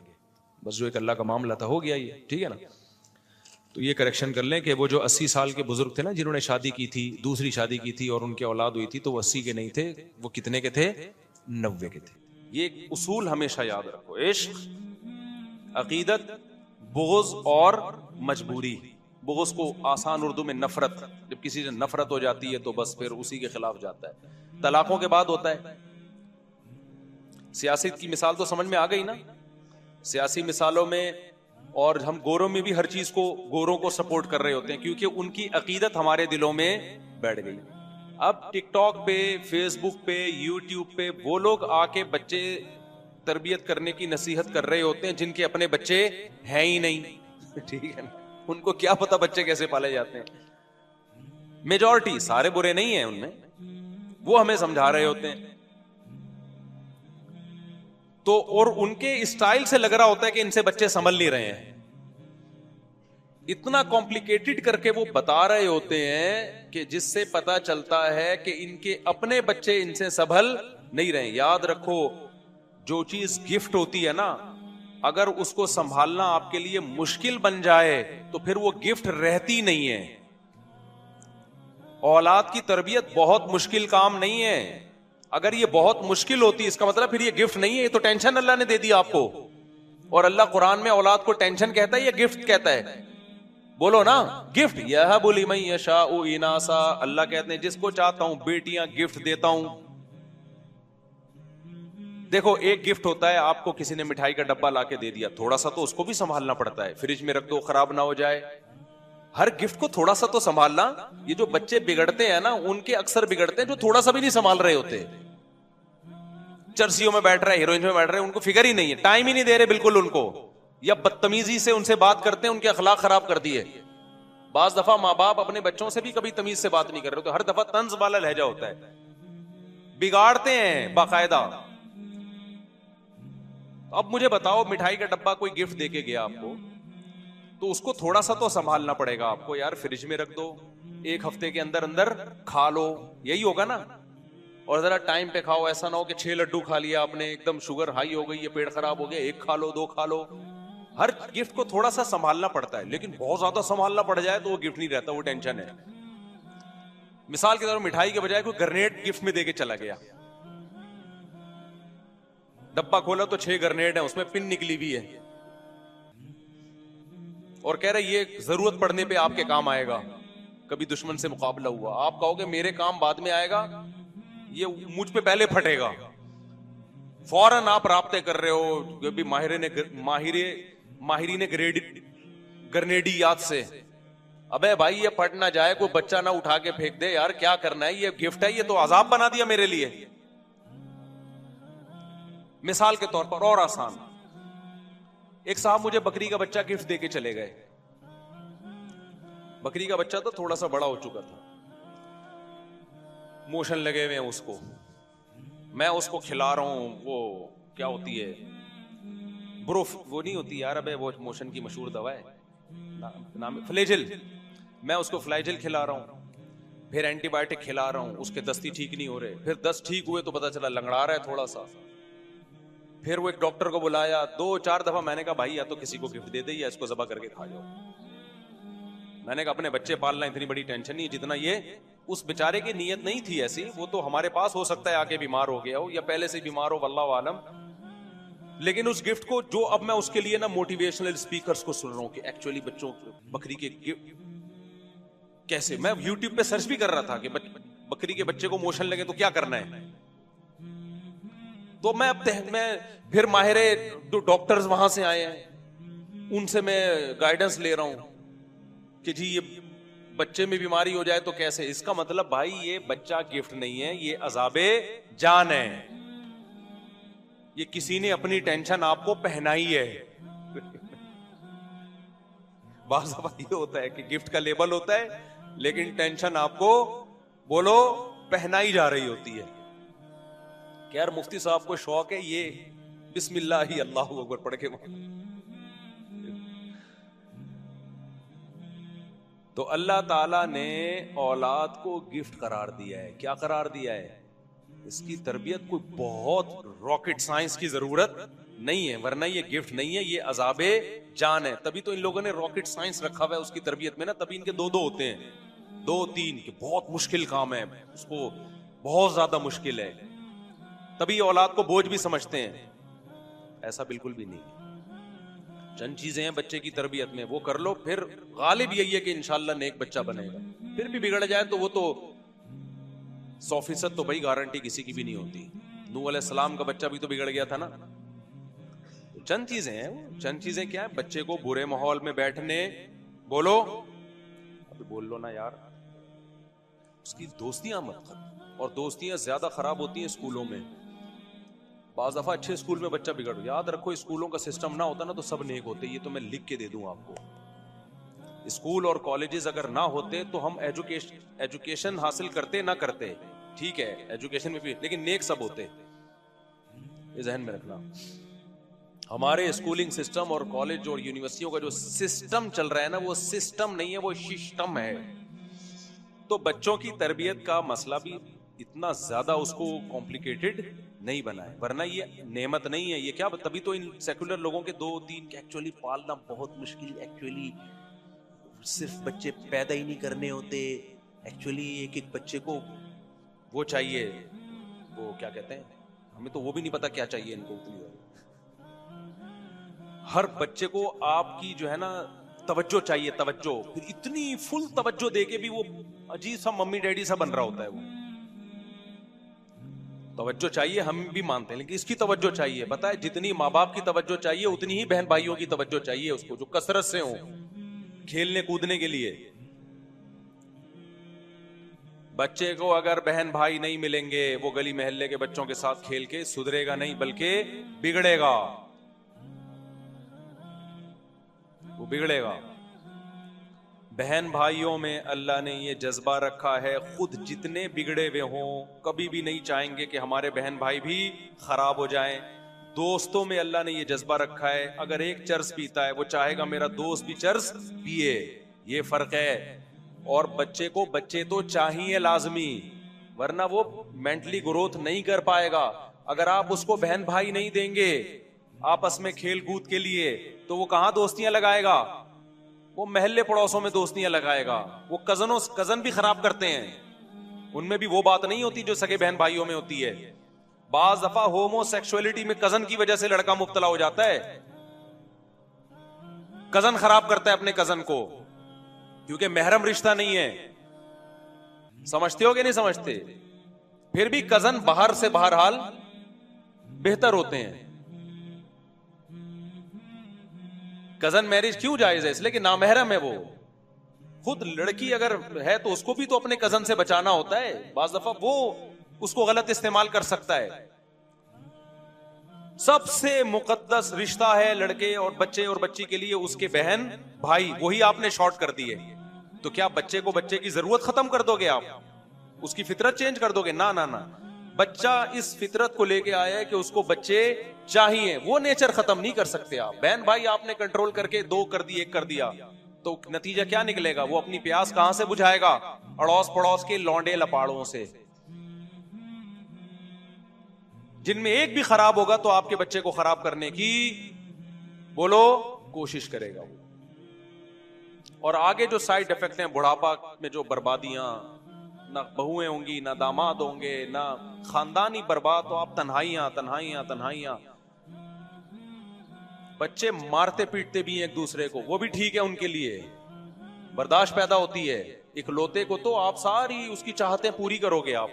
بس جو ایک اللہ کا معاملہ تھا ہو گیا یہ, ٹھیک ہے نا. تو یہ کریکشن کر لیں کہ وہ جو 80 سال کے بزرگ تھے نا جنہوں نے شادی کی تھی, دوسری شادی کی تھی اور ان کی اولاد ہوئی تھی, تو وہ 80 کے نہیں تھے, وہ کتنے کے تھے, 90 کے تھے. یہ ایک اصول ہمیشہ یاد رکھو, عشق, عقیدت, بغض اور مجبوری. بغض کو آسان اردو میں نفرت, جب کسی سے نفرت ہو جاتی ہے تو بس پھر اسی کے خلاف جاتا ہے. طلاقوں کے بعد ہوتا ہے. سیاست کی مثال تو سمجھ میں آ گئی نا, سیاسی مثالوں میں, اور ہم گوروں میں بھی ہر چیز کو, گوروں کو سپورٹ کر رہے ہوتے ہیں کیونکہ ان کی عقیدت ہمارے دلوں میں بیٹھ گئی. اب ٹک ٹاک پہ, فیس بک پہ, یوٹیوب پہ وہ لوگ آ کے بچے تربیت کرنے کی نصیحت کر رہے ہوتے ہیں جن کے اپنے بچے ہیں ہی نہیں, ٹھیک ہے نا. ان کو کیا پتا بچے کیسے پالے جاتے ہیں. میجورٹی, سارے برے نہیں ہیں ان میں, وہ ہمیں سمجھا رہے ہوتے ہیں. تو اور ان کے اسٹائل سے لگ رہا ہوتا ہے کہ ان سے بچے سنبھل نہیں رہے ہیں. اتنا کمپلیکیٹڈ کر کے وہ بتا رہے ہوتے ہیں کہ جس سے پتا چلتا ہے کہ ان کے اپنے بچے ان سے سنبھل نہیں رہے. یاد رکھو, جو چیز گفٹ ہوتی ہے نا, اگر اس کو سنبھالنا آپ کے لیے مشکل بن جائے تو پھر وہ گفٹ رہتی نہیں ہے. اولاد کی تربیت بہت مشکل کام نہیں ہے. اگر یہ بہت مشکل ہوتی اس کا مطلب پھر یہ گفٹ نہیں ہے, یہ تو ٹینشن اللہ نے دے دی آپ کو. اور اللہ قرآن میں اولاد کو ٹینشن کہتا ہے یا گفٹ کہتا ہے؟ بولو نا, گفٹ. یہب لمن یشاء اناسا, اللہ کہتے ہیں جس کو چاہتا ہوں بیٹیاں گفٹ دیتا ہوں. دیکھو ایک گفٹ ہوتا ہے, آپ کو کسی نے مٹھائی کا ڈبہ لا کے دے دیا, تھوڑا سا تو اس کو بھی سنبھالنا پڑتا ہے, فریج میں رکھ دو خراب نہ ہو جائے. ہر گفٹ کو تھوڑا سا تو سنبھالنا. یہ جو بچے بگڑتے ہیں نا, ان کے اکثر بگڑتے ہیں جو تھوڑا سا بھی نہیں سنبھال رہے ہوتے. چرسیوں میں بیٹھ رہے, ہیروئن میں بیٹھ رہے, ان کو فکر ہی نہیں ہے, ٹائم ہی نہیں دے رہے بالکل ان کو, یا بدتمیزی سے ان سے بات کرتے ہیں, ان کے اخلاق خراب کر دیے. بعض دفعہ ماں باپ اپنے بچوں سے بھی کبھی تمیز سے بات نہیں کر رہے, تو ہر دفعہ طنز والا لہجہ ہوتا ہے, بگاڑتے ہیں باقاعدہ. اب مجھے بتاؤ, مٹھائی کا ڈبہ کوئی گفٹ دے کے گیا آپ کو, تو اس کو تھوڑا سا تو سنبھالنا پڑے گا آپ کو. یار فریج میں رکھ دو, ایک ہفتے کے اندر اندر کھا لو, یہی ہوگا نا. اور ذرا ٹائم پہ کھاؤ, ایسا نہ ہو کہ 6 لڈو کھا لیا آپ نے, ایک دم شوگر ہائی ہو گئی, یہ پیٹ خراب ہو گیا, ایک کھا لو, 2 کھا لو. ہر گفٹ کو تھوڑا سا سنبھالنا پڑتا ہے, لیکن بہت زیادہ سنبھالنا پڑ جائے تو وہ گفٹ نہیں رہتا, وہ ٹینشن ہے. مثال کے طور پر مٹھائی کے بجائے کوئی گرنیڈ گفٹ میں دے کے چلا گیا, ڈبہ کھولا تو 6 گرنیڈ ہیں, اس میں پن نکلی ہوئی ہے, اور کہہ رہے یہ ضرورت پڑنے پہ آپ کے کام آئے گا. کبھی دشمن سے مقابلہ ہوا, آپ کہو گے میرے کام بعد میں آئے گا, یہ مجھ پہ پہلے پھٹے گا. فوراً آپ رابطے کر رہے ہو ماہرین گرنیڈیات سے. ابے بھائی یہ پھٹ نہ جائے, کوئی بچہ نہ اٹھا کے پھینک دے, یار کیا کرنا ہے, یہ گفٹ ہے, یہ تو عذاب بنا دیا میرے لیے. مثال کے طور پر اور آسان, ایک صاحب مجھے بکری کا بچہ گفٹ دے کے چلے گئے. بکری کا بچہ تو تھوڑا سا بڑا ہو چکا تھا, موشن لگے ہوئے ہیں اس کو, میں اس کو کھلا رہا ہوں, وہ کیا ہوتی ہے بروف, وہ نہیں ہوتی یار, ابے وہ موشن کی مشہور دوا ہے, نام فلیجل, میں اس کو فلیجل کھلا رہا ہوں, پھر اینٹی بایوٹک کھلا رہا ہوں, اس کے دستی ٹھیک نہیں ہو رہے, پھر 10 ٹھیک ہوئے تو پتا چلا لنگڑا رہا ہے تھوڑا سا. پھر وہ ایک ڈاکٹر کو بلایا, 2-4 دفعہ میں نے کہا بھائی یا تو کسی کو گفٹ دے دے یا اس کو ذبح کر کے کھا جاؤ. میں نے کہا اپنے بچے پالنا اتنی بڑی ٹینشن نہیں جتنا یہ, اس بیچارے کی نیت نہیں تھی ایسی, وہ تو ہمارے پاس ہو سکتا ہے آ کے بیمار ہو گیا ہو یا پہلے سے بیمار ہو, واللہ عالم. لیکن اس گفٹ کو جو اب میں اس کے لیے نا موٹیویشنل اسپیکرز کو سن رہا ہوں کہ ایکچولی بچوں بکری کے کیسے, میں یوٹیوب پہ سرچ بھی کر رہا تھا کہ بکری کے بچے کو موشن لگے تو کیا کرنا ہے. تو میں پھر ماہر ڈاکٹرز وہاں سے آئے ہیں, ان سے میں گائیڈنس لے رہا ہوں کہ جی یہ بچے میں بیماری ہو جائے تو کیسے. اس کا مطلب بھائی یہ بچہ گفٹ نہیں ہے, یہ عذاب جان ہے, یہ کسی نے اپنی ٹینشن آپ کو پہنائی ہے. بعض دفعہ یہ ہوتا ہے کہ گفٹ کا لیبل ہوتا ہے لیکن ٹینشن آپ کو بولو پہنائی جا رہی ہوتی ہے. کہ یار مفتی صاحب کو شوق ہے یہ بسم اللہ ہی اللہ اکبر پڑھ کے, تو اللہ تعالیٰ نے اولاد کو گفٹ قرار دیا ہے. کیا قرار دیا ہے؟ اس کی تربیت کوئی بہت راکٹ سائنس کی ضرورت نہیں ہے, ورنہ یہ گفٹ نہیں ہے, یہ عذاب جان ہے. تبھی تو ان لوگوں نے راکٹ سائنس رکھا ہوا ہے اس کی تربیت میں نا, تبھی ان کے دو ہوتے ہیں, 2-3 کہ بہت مشکل کام ہے, اس کو بہت زیادہ مشکل ہے, تبھی اولاد کو بوجھ بھی سمجھتے ہیں. ایسا بالکل بھی نہیں ہے. چند چیزیں ہیں بچے کی تربیت میں, وہ کر لو, پھر غالب یہی ہے کہ انشاءاللہ نیک بچہ بنے گا. پھر بھی بگڑ جائے تو وہ تو 100% تو بھائی گارنٹی کسی کی بھی نہیں ہوتی. نوح علیہ السلام کا بچہ بھی تو بگڑ گیا تھا نا. چند چیزیں ہیں, چند چیزیں کیا ہیں, بچے کو برے ماحول میں بیٹھنے, بولو ابھی بول لو نا یار, اس کی دوستیاں مت کر, اور دوستیاں زیادہ خراب ہوتی ہیں اسکولوں میں. بعض دفعہ اچھے اسکول میں بچہ بگڑ, یاد رکھو اسکولوں کا سسٹم نہ ہوتا نا تو سب نیک ہوتے. یہ تو میں لکھ کے دے دوں آپ کو. اسکول اور کالجز اگر نہ ہوتے تو ہم ایجوکیشن حاصل کرتے نہ کرتے, ٹھیک ہے ایجوکیشن میں بھی, لیکن نیک سب ہوتے. یہ ذہن میں رکھنا. ہمارے اسکولنگ سسٹم اور کالج اور یونیورسٹیوں کا جو سسٹم چل رہا ہے نا, وہ سسٹم نہیں ہے, وہ سسٹم ہے. تو بچوں کی تربیت کا مسئلہ بھی اتنا زیادہ اس کو کمپلیکیٹڈ نہیں بنائے, ورنہ یہ نعمت نہیں ہے. یہ کیا, تبھی تو ان سیکولر لوگوں کے 2-3 کہ ایکچولی پالنا بہت مشکل, ایکچولی صرف بچے پیدا ہی نہیں کرنے ہوتے, ایکچولی ایک بچے کو وہ چاہیے, وہ کیا کہتے ہیں, ہمیں تو وہ بھی نہیں پتا کیا چاہیے ان کو. ہر بچے کو آپ کی جو ہے نا توجہ چاہیے, توجہ, پھر اتنی فل توجہ دے کے بھی وہ عجیب سا ممی ڈیڈی سا بن رہا ہوتا ہے. وہ توجہ چاہیے, ہم بھی مانتے ہیں, لیکن اس کی توجہ چاہیے. پتہ ہے جتنی ماں باپ کی توجہ چاہیے اتنی ہی بہن بھائیوں کی توجہ چاہیے اس کو, جو کثرت سے ہوں کھیلنے کودنے کے لیے. بچے کو اگر بہن بھائی نہیں ملیں گے, وہ گلی محلے کے بچوں کے ساتھ کھیل کے سدھرے گا نہیں, بلکہ بگڑے گا, وہ بگڑے گا. بہن بھائیوں میں اللہ نے یہ جذبہ رکھا ہے, خود جتنے بگڑے ہوئے ہوں کبھی بھی نہیں چاہیں گے کہ ہمارے بہن بھائی بھی خراب ہو جائیں. دوستوں میں اللہ نے یہ جذبہ رکھا ہے, اگر ایک چرس پیتا ہے وہ چاہے گا میرا دوست بھی چرس پیے, یہ فرق ہے. اور بچے کو بچے تو چاہیے لازمی, ورنہ وہ مینٹلی گروتھ نہیں کر پائے گا. اگر آپ اس کو بہن بھائی نہیں دیں گے آپس میں کھیل کود کے لیے, تو وہ کہاں دوستیاں لگائے گا؟ وہ محلے پڑوسوں میں دوستیاں لگائے گا. وہ کزن بھی خراب کرتے ہیں, ان میں بھی وہ بات نہیں ہوتی جو سگے بہن بھائیوں میں ہوتی ہے. بعض دفعہ ہومو سیکسولیٹی میں کزن کی وجہ سے لڑکا مبتلا ہو جاتا ہے. کزن خراب کرتا ہے اپنے کزن کو, کیونکہ محرم رشتہ نہیں ہے. سمجھتے ہو کہ نہیں سمجھتے؟ پھر بھی کزن باہر سے بہرحال بہتر ہوتے ہیں. کزن میرج کیوں جائز ہے؟ اس لیے کہ نامحرم ہے وہ. خود لڑکی اگر ہے تو اس کو بھی تو اپنے کزن سے بچانا ہوتا ہے. بعض دفعہ وہ اس کو غلط استعمال کر سکتا ہے. سب سے مقدس رشتہ ہے لڑکے اور بچے اور بچی کے لیے اس کے بہن بھائی, وہی آپ نے شارٹ کر دیے. تو کیا بچے کو بچے کی ضرورت ختم کر دو گے آپ, اس کی فطرت چینج کر دو گے؟ نہ نہ نہ, بچہ اس فطرت کو لے کے آیا ہے کہ اس کو بچے چاہیے, وہ نیچر ختم نہیں کر سکتے آپ. بہن بھائی آپ نے کنٹرول کر کے 2 کر دی, 1 کر دیا, تو نتیجہ کیا نکلے گا؟ وہ اپنی پیاس کہاں سے بجھائے گا؟ اڑوس پڑوس کے لونڈے لپاڑوں سے. جن میں ایک بھی خراب ہوگا تو آپ کے بچے کو خراب کرنے کی بولو کوشش کرے گا وہ. اور آگے جو سائیڈ افیکٹ ہیں بڑھاپا میں, جو بربادیاں, نہ بہویں ہوں گی, نہ داماد ہوں گے, نہ خاندانی برباد, تو آپ تنہائیاں تنہائیاں تنہائیاں. بچے مارتے پیٹتے بھی ہیں ایک دوسرے کو, وہ بھی ٹھیک ہے ان کے لیے, برداشت پیدا ہوتی ہے. اکلوتے کو تو آپ ساری اس کی چاہتیں پوری کرو گے آپ,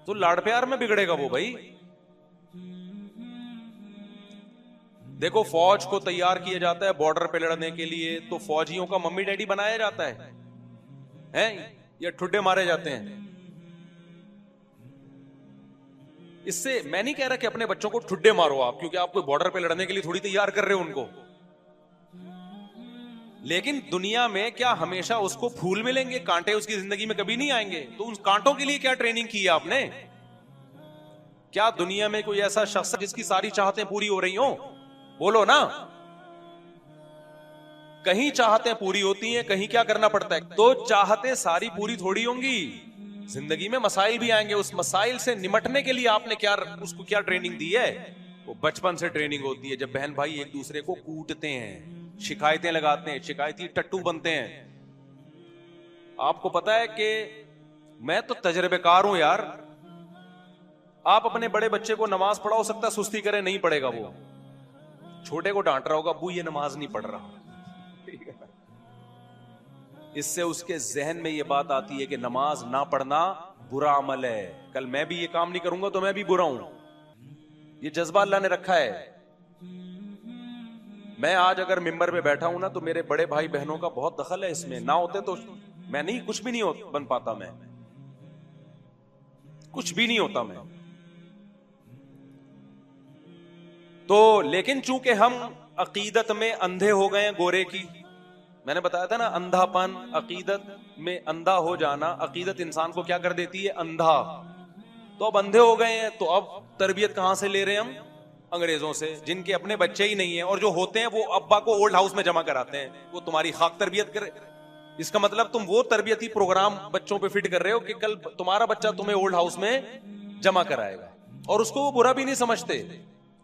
تو لاڑ پیار میں بگڑے گا وہ بھائی. دیکھو فوج کو تیار کیا جاتا ہے بارڈر پہ لڑنے کے لیے, تو فوجیوں کا ممی ڈیڈی بنایا جاتا ہے یا ٹھڈے مارے جاتے ہیں؟ اس سے میں نہیں کہہ رہا کہ اپنے بچوں کو ٹھڈے مارو آپ, کیونکہ آپ کو بارڈر پہ لڑنے کے لیے تھوڑی تیار کر رہے ہو ان کو. لیکن دنیا میں کیا ہمیشہ اس کو پھول ملیں گے؟ کانٹے اس کی زندگی میں کبھی نہیں آئیں گے. تو ان کانٹوں کے لیے کیا ٹریننگ کی ہے آپ نے؟ کیا دنیا میں کوئی ایسا شخص جس کی ساری چاہتیں پوری ہو رہی ہوں؟ بولو نا. کہیں چاہتیں پوری ہوتی ہیں, کہیں کیا کرنا پڑتا ہے. تو چاہتیں ساری پوری تھوڑی ہوں گی, زندگی میں مسائل بھی آئیں گے. اس مسائل سے نمٹنے کے لیے آپ نے اس کو کیا ٹریننگ دی ہے؟ وہ بچپن سے ٹریننگ ہوتی ہے. جب بہن بھائی ایک دوسرے کو کوٹتے ہیں, شکایتیں لگاتے ہیں, شکایتی ٹٹو بنتے ہیں. آپ کو پتا ہے کہ میں تو تجربے کار ہوں یار, آپ اپنے بڑے بچے کو نماز پڑھا, ہو سکتا ہے سستی کرے, نہیں پڑھے گا. وہ چھوٹے کو ڈانٹ رہا ہوگا, ابو یہ نماز نہیں پڑھ رہا. اس سے اس کے ذہن میں یہ بات آتی ہے کہ نماز نہ پڑھنا برا عمل ہے, کل میں بھی یہ کام نہیں کروں گا تو میں بھی برا ہوں. یہ جذبہ اللہ نے رکھا ہے. میں آج اگر ممبر پہ بیٹھا ہوں نا, تو میرے بڑے بھائی بہنوں کا بہت دخل ہے اس میں. نہ ہوتے تو میں نہیں, کچھ بھی نہیں بن پاتا, میں کچھ بھی نہیں ہوتا میں. تو لیکن چونکہ ہم عقیدت میں اندھے ہو گئے ہیں گورے کی, میں نے بتایا تھا نا, اندھا پن, عقیدت میں اندھا ہو جانا. عقیدت انسان کو کیا کر دیتی ہے؟ اندھا. تو اب اندھے ہو گئے ہیں, تو اب تربیت کہاں سے لے رہے ہیں ہم؟ انگریزوں سے, جن کے اپنے بچے ہی نہیں ہیں, اور جو ہوتے ہیں وہ ابا کو اولڈ ہاؤس میں جمع کراتے ہیں. وہ تمہاری خاک تربیت کرے. اس کا مطلب تم وہ تربیتی پروگرام بچوں پہ فٹ کر رہے ہو کہ کل تمہارا بچہ تمہیں اولڈ ہاؤس میں جمع کرائے گا. اور اس کو وہ برا بھی نہیں سمجھتے.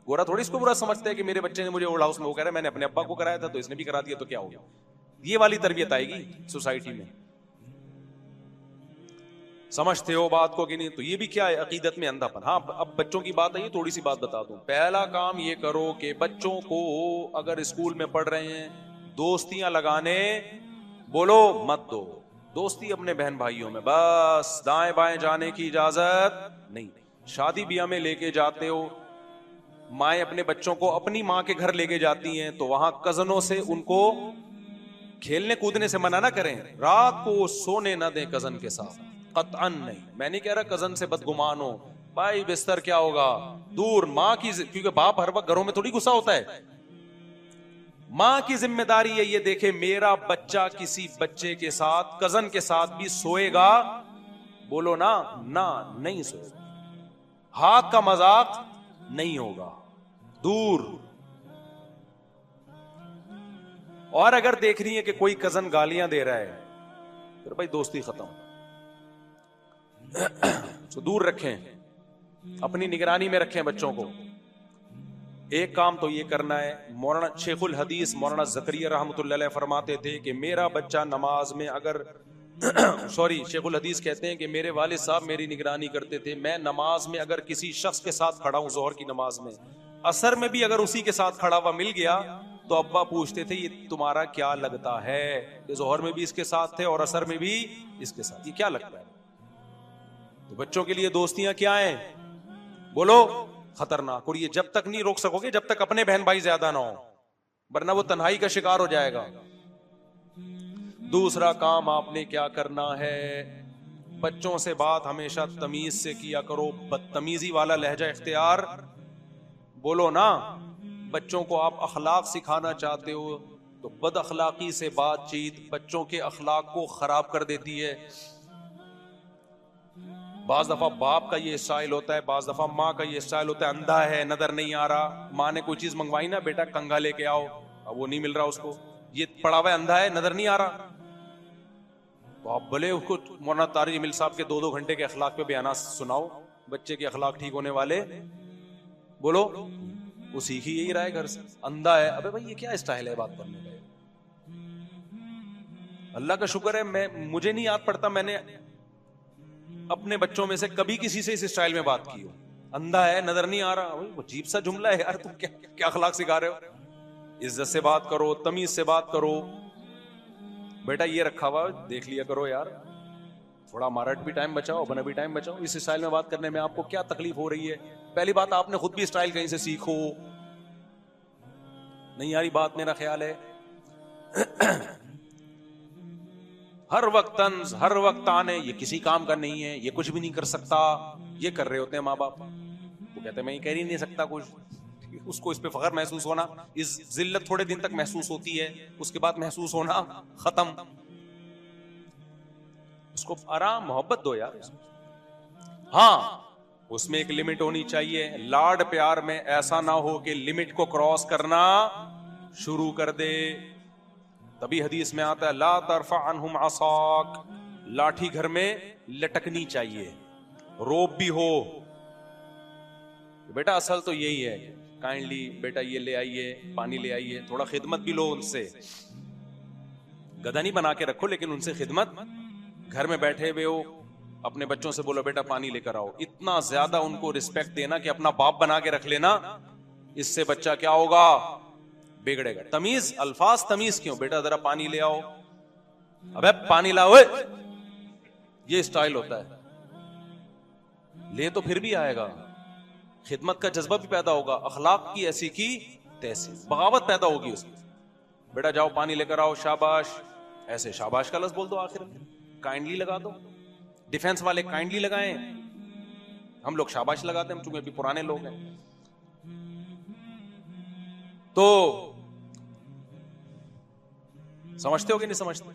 گورا تھوڑی اس کو برا سمجھتا ہے کہ میرے بچے نے مجھے اولڈ ہاؤس میں وہ کہہ رہا ہے, میں نے اپنے ابا کو کرایا تھا تو اس نے بھی کرا دیا, تو کیا ہو گیا؟ یہ والی تربیت آئے گی سوسائٹی میں. سمجھتے ہو بات کو کہ نہیں؟ تو یہ بھی کیا ہے؟ عقیدت میں اندھا پن. ہاں, اب بچوں کی بات آئی, تھوڑی سی بات بتا دوں. پہلا کام یہ کرو کہ بچوں کو اگر اسکول میں پڑھ رہے ہیں, دوستیاں لگانے بولو مت دو. دوستی اپنے بہن بھائیوں میں بس, دائیں بائیں جانے کی اجازت نہیں. شادی بیاہ میں لے کے جاتے ہو, مائیں اپنے بچوں کو اپنی ماں کے گھر لے کے جاتی ہیں, تو وہاں کزنوں سے ان کو کھیلنے کودنے سے منع نہ کریں. رات کو سونے نہ دیں کزن کے ساتھ, قطعاً نہیں. میں نہیں کہہ رہا کزن سے بدگمان ہو, بھائی بستر کیا ہوگا دور. ماں کی, کیونکہ باپ ہر وقت گھروں میں تھوڑی غصہ ہوتا ہے. ماں کی ذمہ داری ہے یہ دیکھے میرا بچہ کسی بچے کے ساتھ, کزن کے ساتھ بھی سوئے گا. بولو نا, نہ نہیں سوئے گا. ہاتھ کا مذاق نہیں ہوگا, دور. اور اگر دیکھ رہی ہے کہ کوئی کزن گالیاں دے رہا ہے, پھر بھائی دوستی ختم. تو دور رکھیں, اپنی نگرانی میں رکھیں بچوں کو. ایک کام تو یہ کرنا ہے. مولانا شیخ الحدیث مولانا زکریا رحمۃ اللہ علیہ فرماتے تھے کہ میرا بچہ نماز میں اگر شیخ الحدیث کہتے ہیں کہ میرے والد صاحب میری نگرانی کرتے تھے, میں نماز میں اگر کسی شخص کے ساتھ کھڑا ہوں, ظہر کی نماز میں, عصر میں بھی اگر اسی کے ساتھ کھڑا ہوا مل گیا, تو ابا پوچھتے تھے یہ تمہارا کیا لگتا ہے؟ کہ ظہر میں بھی اس کے ساتھ تھے اور عصر میں بھی اس کے ساتھ, یہ کیا لگتا ہے؟ تو بچوں کے لیے دوستیاں کیا ہیں؟ بولو خطرناک. اور یہ جب تک نہیں روک سکو گے جب تک اپنے بہن بھائی زیادہ نہ ہو, ورنہ وہ تنہائی کا شکار ہو جائے گا. دوسرا کام آپ نے کیا کرنا ہے, بچوں سے بات ہمیشہ تمیز سے کیا کرو. بدتمیزی والا لہجہ اختیار, بولو نا. بچوں کو آپ اخلاق سکھانا چاہتے ہو تو بد اخلاقی سے بات چیت بچوں کے اخلاق کو خراب کر دیتی ہے. بعض دفعہ باپ کا یہ اسٹائل ہوتا ہے, بعض دفعہ ماں کا یہ اسٹائل ہوتا ہے, اندھا ہے نظر نہیں آ رہا. ماں نے کوئی چیز منگوائی نا, بیٹا کنگھا لے کے آؤ, اب وہ نہیں مل رہا اس کو, یہ پڑا ہوا ہے, اندھا ہے, نظر نہیں آ رہا. تو آپ بھلے اس کو مولانا طارق جمیل صاحب کے 2-2 گھنٹے کے اخلاق پہ بیانات سناؤ, بچے کے اخلاق ٹھیک ہونے والے, بولو وہ سیکھ ہی یہی رہا ہے گھر سے. اندھا ہے, ابے بھائی یہ کیا اسٹائل ہے بات کرنے کا؟ اللہ کا شکر ہے مجھے نہیں یاد پڑتا میں نے اپنے بچوں میں سے کبھی کسی سے اس اسٹائل میں بات کی ہو. اندھا ہے, نظر نہیں آ رہا, عجیب سا جملہ ہے یار, تم کیا اخلاق سکھا رہے ہو؟ عزت سے بات کرو, تمیز سے بات کرو. بیٹا یہ رکھا ہوا دیکھ لیا کرو یار, تھوڑا ہمارا بھی ٹائم بچاؤ, اپنا بھی ٹائم بچاؤ. اس اسٹائل میں بات کرنے میں آپ کو کیا تکلیف ہو رہی ہے؟ پہلی بات آپ نے خود بھی اسٹائل کہیں سے سیکھو. نہیں یاری بات میرا خیال ہے ہر وقت طنز, ہر وقت آنے, یہ کسی کام کا نہیں ہے, یہ کچھ بھی نہیں کر سکتا, یہ کر رہے ہوتے ہیں ماں باپ. وہ کہتے ہیں میں یہ کہہ ہی نہیں سکتا کچھ. اس کو اس پہ فخر محسوس ہونا, اس ذلت تھوڑے دن تک محسوس ہوتی ہے, اس کے بعد محسوس ہونا ختم. اس کو آرام محبت دو یار. ہاں اس میں ایک لمٹ ہونی چاہیے. لاڈ پیار میں ایسا نہ ہو کہ لمٹ کو کراس کرنا شروع کر دے. تبھی حدیث میں آتا ہے لا ترفع عنہم عصاک، لاٹھی گھر میں لٹکنی چاہیے، روب بھی ہو. بیٹا اصل تو یہی ہے، کائنڈلی بیٹا یہ لے آئیے، پانی لے آئیے، تھوڑا خدمت بھی لو ان سے. گدھا نہیں بنا کے رکھو لیکن ان سے خدمت. گھر میں بیٹھے ہوئے ہو، اپنے بچوں سے بولو بیٹا پانی لے کر آؤ. اتنا زیادہ ان کو رسپیکٹ دینا کہ اپنا باپ بنا کے رکھ لینا. اس سے بچہ کیا ہوگا؟ بگڑے گا. تمیز، الفاظ تمیز کیوں؟ بیٹا ذرا پانی لے آؤ، ابے پانی لاؤ، یہ اسٹائل ہوتا ہے. لے تو پھر بھی آئے گا، خدمت کا جذبہ بھی پیدا ہوگا، اخلاق کی ایسی کی تیسی، بغاوت پیدا ہوگی اس میں. بیٹا جاؤ پانی لے کر آؤ، شاباش. ایسے شاباش کا لفظ بول دو آخر میں، کائنڈلی لگا دو. ڈیفنس والے کائنڈلی لگائیں، ہم لوگ شاباش لگاتے ہیں چونکہ ابھی پرانے لوگ ہیں. تو سمجھتے ہو کہ نہیں سمجھتے؟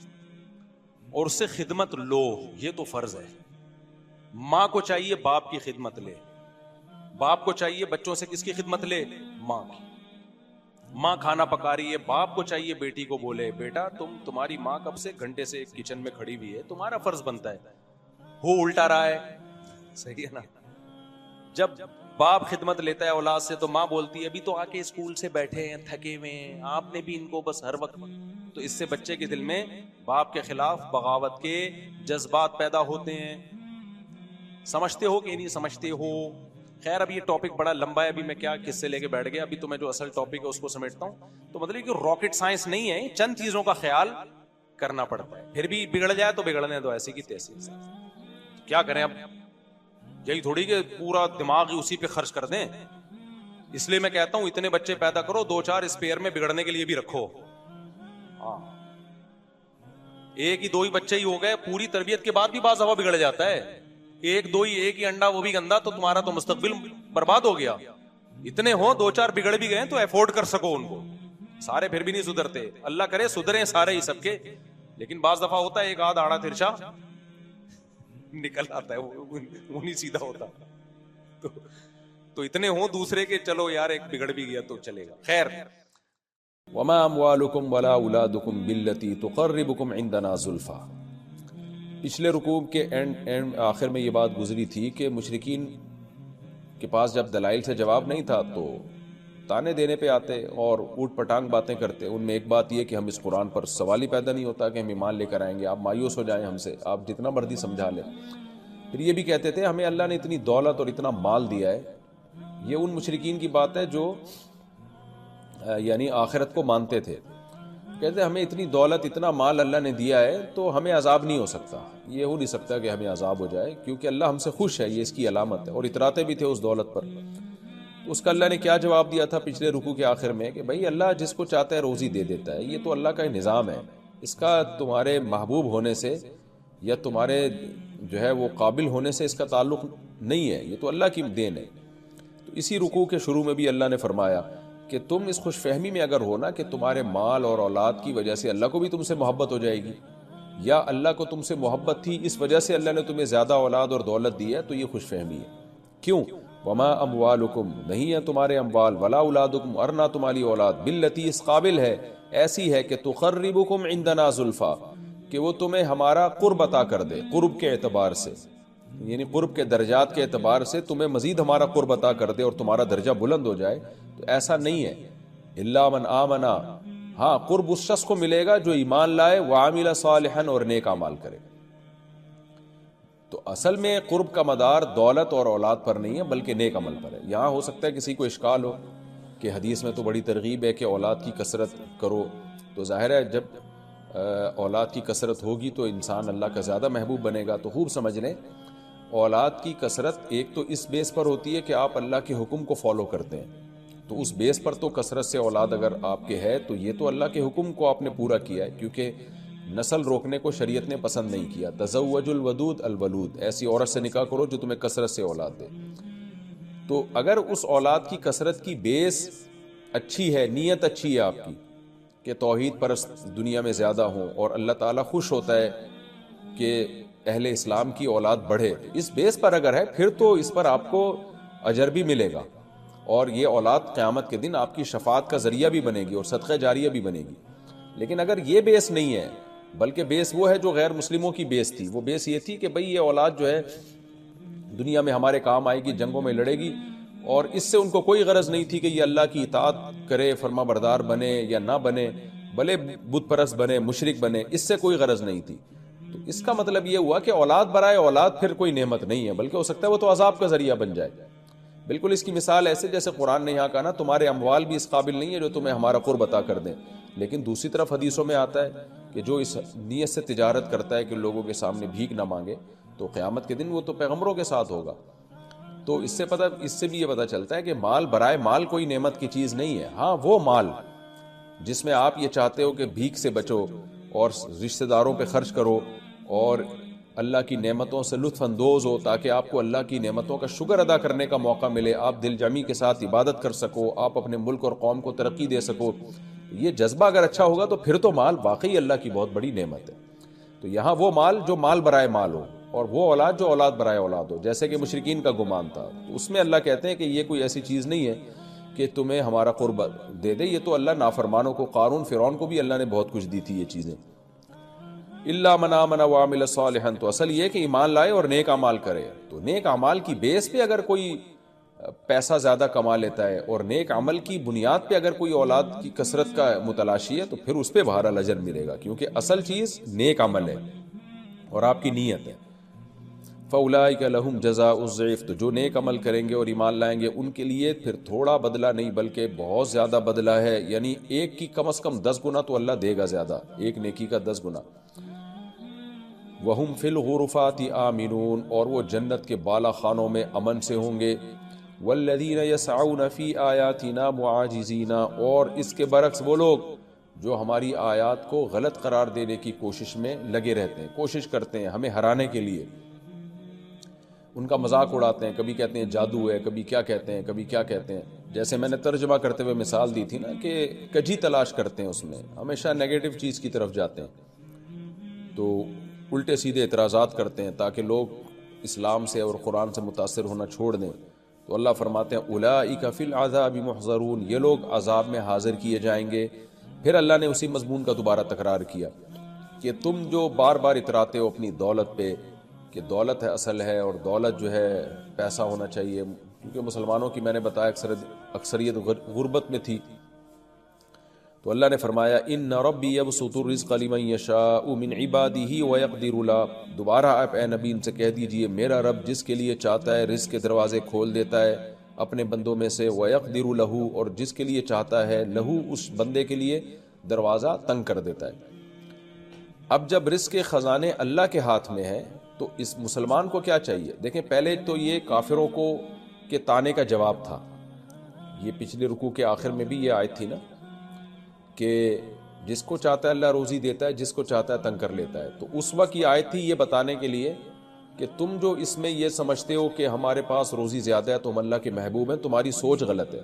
اور اس سے خدمت لو، یہ تو فرض ہے. ماں کو چاہیے باپ کی خدمت لے، باپ کو چاہیے بچوں سے کس کی خدمت لے؟ ماں کی. ماں کھانا پکا رہی ہے، باپ کو چاہیے بیٹی کو بولے بیٹا تمہاری ماں کب سے گھنٹے سے کچن میں کھڑی ہوئی ہے، تمہارا فرض بنتا ہے. ہو الٹا رہا ہے، صحیح ہے نا؟ جب باپ خدمت لیتا ہے اولاد سے تو ماں بولتی ہے ابھی تو آ کے اسکول سے بیٹھے ہیں، تھکے ہوئے ہیں، آپ نے بھی ان کو بس ہر وقت. تو اس سے بچے کے دل میں باپ کے خلاف بغاوت کے جذبات پیدا ہوتے ہیں. سمجھتے ہو کہ نہیں سمجھتے ہو؟ خیر اب یہ ٹاپک بڑا لمبا ہے، ابھی میں کیا کس سے لے کے بیٹھ گیا. ابھی تو میں جو اصل ٹاپک ہے اس کو سمیٹتا ہوں. تو مطلب کہ راکٹ سائنس نہیں ہے، چند چیزوں کا خیال کرنا پڑتا ہے. پھر بھی بگڑ جائے تو بگڑنے دو، ایسی کی تیسی. کیا کریں اب؟ یہی تھوڑی کہ پورا دماغ اسی پہ خرچ کر دیں. اس لیے میں کہتا ہوں اتنے بچے پیدا کرو، 2-4 اسپیئر میں بگڑنے کے لیے بھی رکھو. ہاں ایک ہی دو ہی بچے ہی ہو گئے، پوری تربیت کے بعد بھی بعض دفعہ بگڑ جاتا ہے. ایک دو ہی، ایک ہی انڈا وہ بھی گندا، تو تمہارا تو مستقبل برباد ہو گیا. اتنے ہو 2-4 بگڑ بھی گئے تو افورڈ کر سکو ان کو. سارے پھر بھی نہیں سدھرتے، اللہ کرے سدھریں سارے ہی سب کے. لیکن بعض دفعہ ہوتا ہے ایک آدھ آڑا ترچا نکل آتا ہے، وہ نہیں سیدھا ہوتا. تو اتنے ہوں دوسرے کے، چلو یار ایک بگڑ بھی گیا تو چلے گا. خیر وما اموالکم ولا اولادکم باللتی تقربکم عندنا زلفا. پچھلے رکوع کے آخر میں یہ بات گزری تھی کہ مشرکین کے پاس جب دلائل سے جواب نہیں تھا تو تانے دینے پہ آتے اور اوٹ پٹانگ باتیں کرتے. ان میں ایک بات یہ کہ ہم اس قرآن پر سوال ہی پیدا نہیں ہوتا کہ ہم ایمان لے کر آئیں گے، آپ مایوس ہو جائیں ہم سے، آپ جتنا مرضی سمجھا لیں. پھر یہ بھی کہتے تھے ہمیں اللہ نے اتنی دولت اور اتنا مال دیا ہے. یہ ان مشرکین کی بات ہے جو یعنی آخرت کو مانتے تھے. کہتے ہمیں اتنی دولت اتنا مال اللہ نے دیا ہے تو ہمیں عذاب نہیں ہو سکتا، یہ ہو نہیں سکتا کہ ہمیں عذاب ہو جائے کیونکہ اللہ ہم سے خوش ہے، یہ اس کی علامت ہے. اور اتراتے بھی تھے اس دولت پر. اس کا اللہ نے کیا جواب دیا تھا پچھلے رکوع کے آخر میں کہ بھائی اللہ جس کو چاہتا ہے روزی دے دیتا ہے، یہ تو اللہ کا نظام ہے، اس کا تمہارے محبوب ہونے سے یا تمہارے جو ہے وہ قابل ہونے سے اس کا تعلق نہیں ہے، یہ تو اللہ کی دین ہے. تو اسی رکوع کے شروع میں بھی اللہ نے فرمایا کہ تم اس خوش فہمی میں اگر ہو نا کہ تمہارے مال اور اولاد کی وجہ سے اللہ کو بھی تم سے محبت ہو جائے گی، یا اللہ کو تم سے محبت تھی اس وجہ سے اللہ نے تمہیں زیادہ اولاد اور دولت دی ہے، تو یہ خوش فہمی ہے. کیوں؟ وما اموالکم، نہیں ہے تمہارے اموال، ولا اولادکم، اور نہ تمہاری اولاد، باللتی، اس قابل ہے، ایسی ہے کہ تقربکم عندنا زلفا، کہ وہ تمہیں ہمارا قرب عطا کر دے. قرب کے اعتبار سے یعنی قرب کے درجات کے اعتبار سے تمہیں مزید ہمارا قرب عطا کر دے اور تمہارا درجہ بلند ہو جائے. تو ایسا نہیں ہے. الا من آمنا، ہاں قرب اس شخص کو ملے گا جو ایمان لائے، وعمل صالحا، اور نیک اعمال کرے. تو اصل میں قرب کا مدار دولت اور اولاد پر نہیں ہے بلکہ نیک عمل پر ہے. یہاں ہو سکتا ہے کسی کو اشکال ہو کہ حدیث میں تو بڑی ترغیب ہے کہ اولاد کی کثرت کرو. تو ظاہر ہے جب اولاد کی کثرت ہوگی تو انسان اللہ کا زیادہ محبوب بنے گا. تو خوب سمجھ لیں اولاد کی کثرت ایک تو اس بیس پر ہوتی ہے کہ آپ اللہ کے حکم کو فالو کرتے ہیں، تو اس بیس پر تو کثرت سے اولاد اگر آپ کے ہے تو یہ تو اللہ کے حکم کو آپ نے پورا کیا ہے، کیونکہ نسل روکنے کو شریعت نے پسند نہیں کیا. تزوج الودود الولود، ایسی عورت سے نکاح کرو جو تمہیں کثرت سے اولاد دے. تو اگر اس اولاد کی کثرت کی بیس اچھی ہے، نیت اچھی ہے آپ کی کہ توحید پرست دنیا میں زیادہ ہوں اور اللہ تعالیٰ خوش ہوتا ہے کہ اہل اسلام کی اولاد بڑھے، اس بیس پر اگر ہے پھر تو اس پر آپ کو اجر بھی ملے گا، اور یہ اولاد قیامت کے دن آپ کی شفاعت کا ذریعہ بھی بنے گی اور صدقہ جاریہ بھی بنے گی. لیکن اگر یہ بیس نہیں ہے، بلکہ بیس وہ ہے جو غیر مسلموں کی بیس تھی، وہ بیس یہ تھی کہ بھئی یہ اولاد جو ہے دنیا میں ہمارے کام آئے گی، جنگوں میں لڑے گی، اور اس سے ان کو کوئی غرض نہیں تھی کہ یہ اللہ کی اطاعت کرے، فرما بردار بنے یا نہ بنے، بھلے بت پرست بنے، مشرک بنے، اس سے کوئی غرض نہیں تھی. تو اس کا مطلب یہ ہوا کہ اولاد برائے اولاد پھر کوئی نعمت نہیں ہے، بلکہ ہو سکتا ہے وہ تو عذاب کا ذریعہ بن جائے. بالکل اس کی مثال ایسے جیسے قرآن نے یہاں کہا نا تمہارے اموال بھی اس قابل نہیں ہے جو تمہیں ہمارا قرب عطا کر دیں، لیکن دوسری طرف حدیثوں میں آتا ہے کہ جو اس نیت سے تجارت کرتا ہے کہ لوگوں کے سامنے بھیک نہ مانگے تو قیامت کے دن وہ تو پیغمبروں کے ساتھ ہوگا. تو اس سے بھی یہ پتہ چلتا ہے کہ مال برائے مال کوئی نعمت کی چیز نہیں ہے. ہاں وہ مال جس میں آپ یہ چاہتے ہو کہ بھیک سے بچو اور رشتہ داروں پہ خرچ کرو اور اللہ کی نعمتوں سے لطف اندوز ہو تاکہ آپ کو اللہ کی نعمتوں کا شکر ادا کرنے کا موقع ملے، آپ دل جمی کے ساتھ عبادت کر سکو، آپ اپنے ملک اور قوم کو ترقی دے سکو، یہ جذبہ اگر اچھا ہوگا تو پھر تو مال واقعی اللہ کی بہت بڑی نعمت ہے. تو یہاں وہ مال جو مال برائے مال ہو اور وہ اولاد جو اولاد برائے اولاد ہو، جیسے کہ مشرکین کا گمان تھا، اس میں اللہ کہتے ہیں کہ یہ کوئی ایسی چیز نہیں ہے کہ تمہیں ہمارا قرب دے دے، یہ تو اللہ نافرمانوں کو، قارون فرعون کو بھی اللہ نے بہت کچھ دی تھی یہ چیزیں. الا من آمن وعمل صالحا، تو اصل یہ کہ ایمان لائے اور نیک اعمال کرے. تو نیک اعمال کی بیس پہ اگر کوئی پیسہ زیادہ کما لیتا ہے اور نیک عمل کی بنیاد پہ اگر کوئی اولاد کی کثرت کا متلاشی ہے تو پھر اس پہ بہرحال اجر ملے گا، کیونکہ اصل چیز نیک عمل ہے اور آپ کی نیت ہے. فَأُولَٰئِكَ لَهُمْ جَزَاءُ الضِّعْفِ، تو جو نیک عمل کریں گے اور ایمان لائیں گے ان کے لیے پھر تھوڑا بدلہ نہیں بلکہ بہت زیادہ بدلہ ہے. یعنی ایک کی کم از کم 10 گنا تو اللہ دے گا زیادہ، ایک نیکی کا 10 گنا. وَهُمْ فِي الْغُرُفَاتِ آمِنُونَ، اور وہ جنت کے بالا خانوں میں امن سے ہوں گے. وَالَّذِينَ يَسْعَوْنَ فِي آيَاتِنَا مُعَاجِزِينَ، اور اس کے برعکس وہ لوگ جو ہماری آیات کو غلط قرار دینے کی کوشش میں لگے رہتے ہیں، کوشش کرتے ہیں ہمیں ہرانے کے لیے، ان کا مذاق اڑاتے ہیں، کبھی کہتے ہیں جادو ہے، کبھی کیا کہتے ہیں، کبھی کیا کہتے ہیں. جیسے میں نے ترجمہ کرتے ہوئے مثال دی تھی نا کہ کجی تلاش کرتے ہیں، اس میں ہمیشہ نیگیٹو چیز کی طرف جاتے ہیں، تو الٹے سیدھے اعتراضات کرتے ہیں تاکہ لوگ اسلام سے اور قرآن سے متاثر ہونا چھوڑ دیں. تو اللہ فرماتے ہیں اولئک فی العذاب محضرون، یہ لوگ عذاب میں حاضر کیے جائیں گے. پھر اللہ نے اسی مضمون کا دوبارہ تکرار کیا کہ تم جو بار بار اتراتے ہو اپنی دولت پہ کہ دولت ہے اصل ہے اور دولت جو ہے پیسہ ہونا چاہیے، کیونکہ مسلمانوں کی میں نے بتایا اکثریت غربت میں تھی. تو اللہ نے فرمایا ان ربی یبسط الرزق لمن یشاء من عباده ویقدر له، دوبارہ آپ اے نبی ان سے کہہ دیجئے میرا رب جس کے لیے چاہتا ہے رزق کے دروازے کھول دیتا ہے اپنے بندوں میں سے، ویقدر له، اور جس کے لیے چاہتا ہے لہو اس بندے کے لیے دروازہ تنگ کر دیتا ہے. اب جب رزق کے خزانے اللہ کے ہاتھ میں ہیں تو اس مسلمان کو کیا چاہیے؟ دیکھیں پہلے تو یہ کافروں کو کے تانے کا جواب تھا، یہ پچھلے رکوع کے آخر میں بھی یہ آیت تھی نا کہ جس کو چاہتا ہے اللہ روزی دیتا ہے، جس کو چاہتا ہے تنگ کر لیتا ہے. تو اس وقت یہ آیت تھی یہ بتانے کے لیے کہ تم جو اس میں یہ سمجھتے ہو کہ ہمارے پاس روزی زیادہ ہے تو ہم اللہ کے محبوب ہیں، تمہاری سوچ غلط ہے.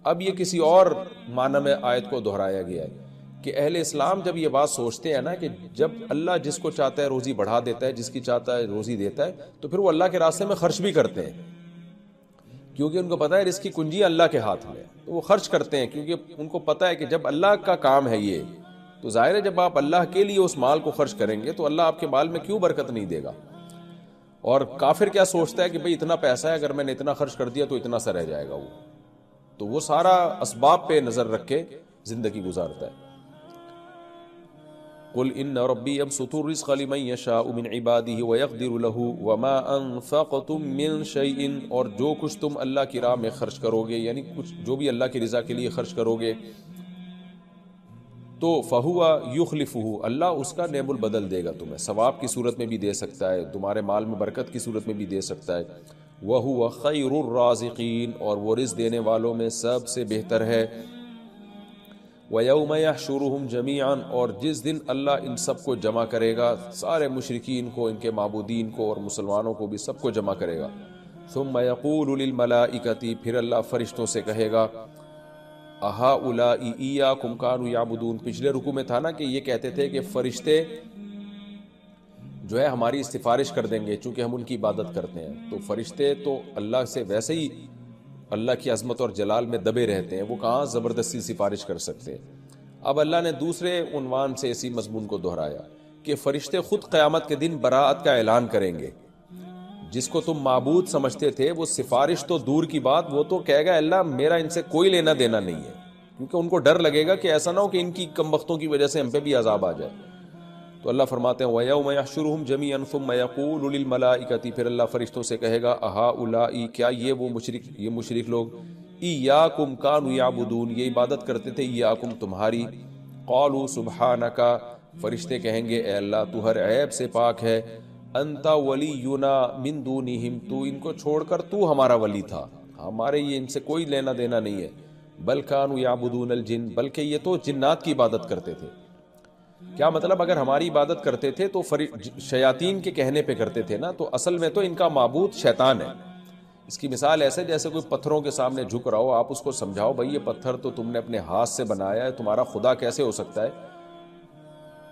اب یہ کسی اور معنی میں آیت کو دہرایا گیا ہے کہ اہل اسلام جب یہ بات سوچتے ہیں نا کہ جب اللہ جس کو چاہتا ہے روزی بڑھا دیتا ہے، جس کی چاہتا ہے روزی دیتا ہے، تو پھر وہ اللہ کے راستے میں خرچ بھی کرتے ہیں کیونکہ ان کو پتہ ہے رزق کی کنجی اللہ کے ہاتھ میں ہے، تو وہ خرچ کرتے ہیں کیونکہ ان کو پتہ ہے کہ جب اللہ کا کام ہے یہ، تو ظاہر ہے جب آپ اللہ کے لیے اس مال کو خرچ کریں گے تو اللہ آپ کے مال میں کیوں برکت نہیں دے گا. اور کافر کیا سوچتا ہے کہ بھئی اتنا پیسہ ہے، اگر میں نے اتنا خرچ کر دیا تو اتنا سا رہ جائے گا، تو وہ سارا اسباب پہ نظر رکھ کے زندگی گزارتا ہے. قل ان ربی یبسط الرزق لمن یشاء من عباده ویقدر له وما انفقتم من شیء، اور جو کچھ تم اللہ کی راہ میں خرچ کرو گے، یعنی کچھ جو بھی اللہ کی رضا کے لیے خرچ کرو گے تو فہو یخلفہ، اللہ اس کا نعم البدل دے گا تمہیں، ثواب کی صورت میں بھی دے سکتا ہے، تمہارے مال میں برکت کی صورت میں بھی دے سکتا ہے. وہو خیر الرازقین، اور وہ رزق دینے والوں میں سب سے بہتر ہے. وَيَوْمَ يَحْشُرُهُمْ جَمِيعًا، اور جس دن اللہ ان سب کو جمع کرے گا، سارے مشرکین کو، ان کے معبودین کو اور مسلمانوں کو بھی سب کو جمع کرے گا. ثُمَّ يَقُولُ لِلْمَلَائِكَةِ، پھر اللہ فرشتوں سے کہے گا أَهَٰؤُلَاءِ إِيَّاكُمْ كَانُوا يَعْبُدُونَ. پچھلے رکوع میں تھا نا کہ یہ کہتے تھے کہ فرشتے جو ہے ہماری سفارش کر دیں گے چونکہ ہم ان کی عبادت کرتے ہیں. تو فرشتے تو اللہ سے ویسے ہی اللہ کی عظمت اور جلال میں دبے رہتے ہیں، وہ کہاں زبردستی سفارش کر سکتے ہیں. اب اللہ نے دوسرے عنوان سے اسی مضمون کو دہرایا کہ فرشتے خود قیامت کے دن براءت کا اعلان کریں گے. جس کو تم معبود سمجھتے تھے وہ سفارش تو دور کی بات، وہ تو کہے گا اللہ میرا ان سے کوئی لینا دینا نہیں ہے، کیونکہ ان کو ڈر لگے گا کہ ایسا نہ ہو کہ ان کی کم بختوں کی وجہ سے ہم پہ بھی عذاب آ جائے. تو اللہ فرماتے ہیں وَيَوْمَ يَحْشُرُهُمْ جَمِيعًا ثُمَّ يَقُولُ لِلْمَلَائِكَةِ، پھر اللہ فرشتوں سے کہے گا أَهَؤُلَاءِ، کیا یہ مشرک لوگ إِيَّاكُمْ كَانُوا يَعْبُدُونَ، یہ عبادت کرتے تھے إِيَّاكُمْ تمہاری. قَالُوا سُبْحَانَكَ، فرشتے کہیں گے اے اللہ تو ہر عیب سے پاک ہے. أَنْتَ وَلِيُّنَا مِن دُونِهِمْ، تو ان کو چھوڑ کر تو ہمارا ولی تھا، ہمارے یہ ان سے کوئی لینا دینا نہیں ہے. بل كانوا يعبدون الجن، بلکہ یہ تو جنات کی عبادت کرتے تھے. کیا مطلب؟ اگر ہماری عبادت کرتے تھے تو شیاطین کے کہنے پہ کرتے تھے نا، تو اصل میں تو ان کا معبود شیطان ہے. اس کی مثال ایسے جیسے کوئی پتھروں کے سامنے جھک رہا ہو، آپ اس کو سمجھاؤ بھائی یہ پتھر تو تم نے اپنے ہاتھ سے بنایا ہے، تمہارا خدا کیسے ہو سکتا ہے؟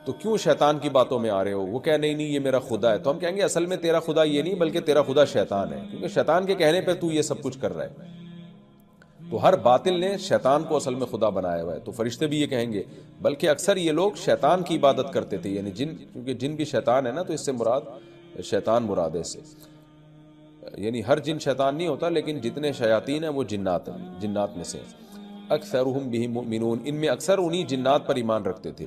تو کیوں شیطان کی باتوں میں آ رہے ہو؟ وہ کہہ نہیں یہ میرا خدا ہے. تو ہم کہیں گے اصل میں تیرا خدا یہ نہیں بلکہ تیرا خدا شیطان ہے، کیونکہ شیطان کے کہنے پہ تو یہ سب کچھ کر رہا ہے. تو ہر باطل نے شیطان کو اصل میں خدا بنایا ہوا ہے. تو فرشتے بھی یہ کہیں گے، بلکہ اکثر یہ لوگ شیطان کی عبادت کرتے تھے، یعنی جن، کیونکہ جن بھی شیطان ہے نا، تو اس سے مراد شیطان مراد ہے. اس سے یعنی ہر جن شیطان نہیں ہوتا، لیکن جتنے شیاطین ہیں وہ جنات ہیں، جنات میں سے. اکثرهم بهم مؤمنون، ان میں اکثر انہی جنات پر ایمان رکھتے تھے.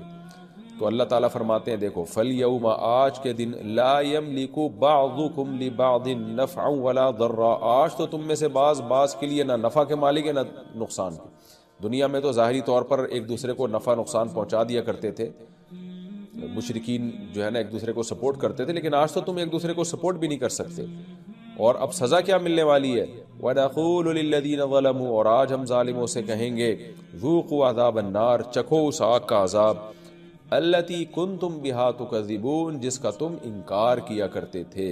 تو اللہ تعالیٰ فرماتے ہیں دیکھو فَالْيَوْمَ، آج کے دن، لَا يَمْلِكُ بَعْضُكُمْ لِبَعْضٍ نَفْعًا وَلَا ضَرًّا، آج تو تم میں سے بعض کے لیے نہ نفع کے مالک ہے نہ نقصان کے. دنیا میں تو ظاہری طور پر ایک دوسرے کو نفع نقصان پہنچا دیا کرتے تھے، مشرکین جو ہے نا ایک دوسرے کو سپورٹ کرتے تھے، لیکن آج تو تم ایک دوسرے کو سپورٹ بھی نہیں کر سکتے. اور اب سزا کیا ملنے والی ہے؟ وَنَقُولُ لِلَّذِينَ ظَلَمُوا، اور آج ہم ظالموں سے کہیں گے ذُوقُوا عَذَابَ النَّارِ، چکھو اس آگ کا عذاب، الَّتِي كُنْتُمْ بِهَا تُكَذِّبُونَ، جس کا تم انکار کیا کرتے تھے.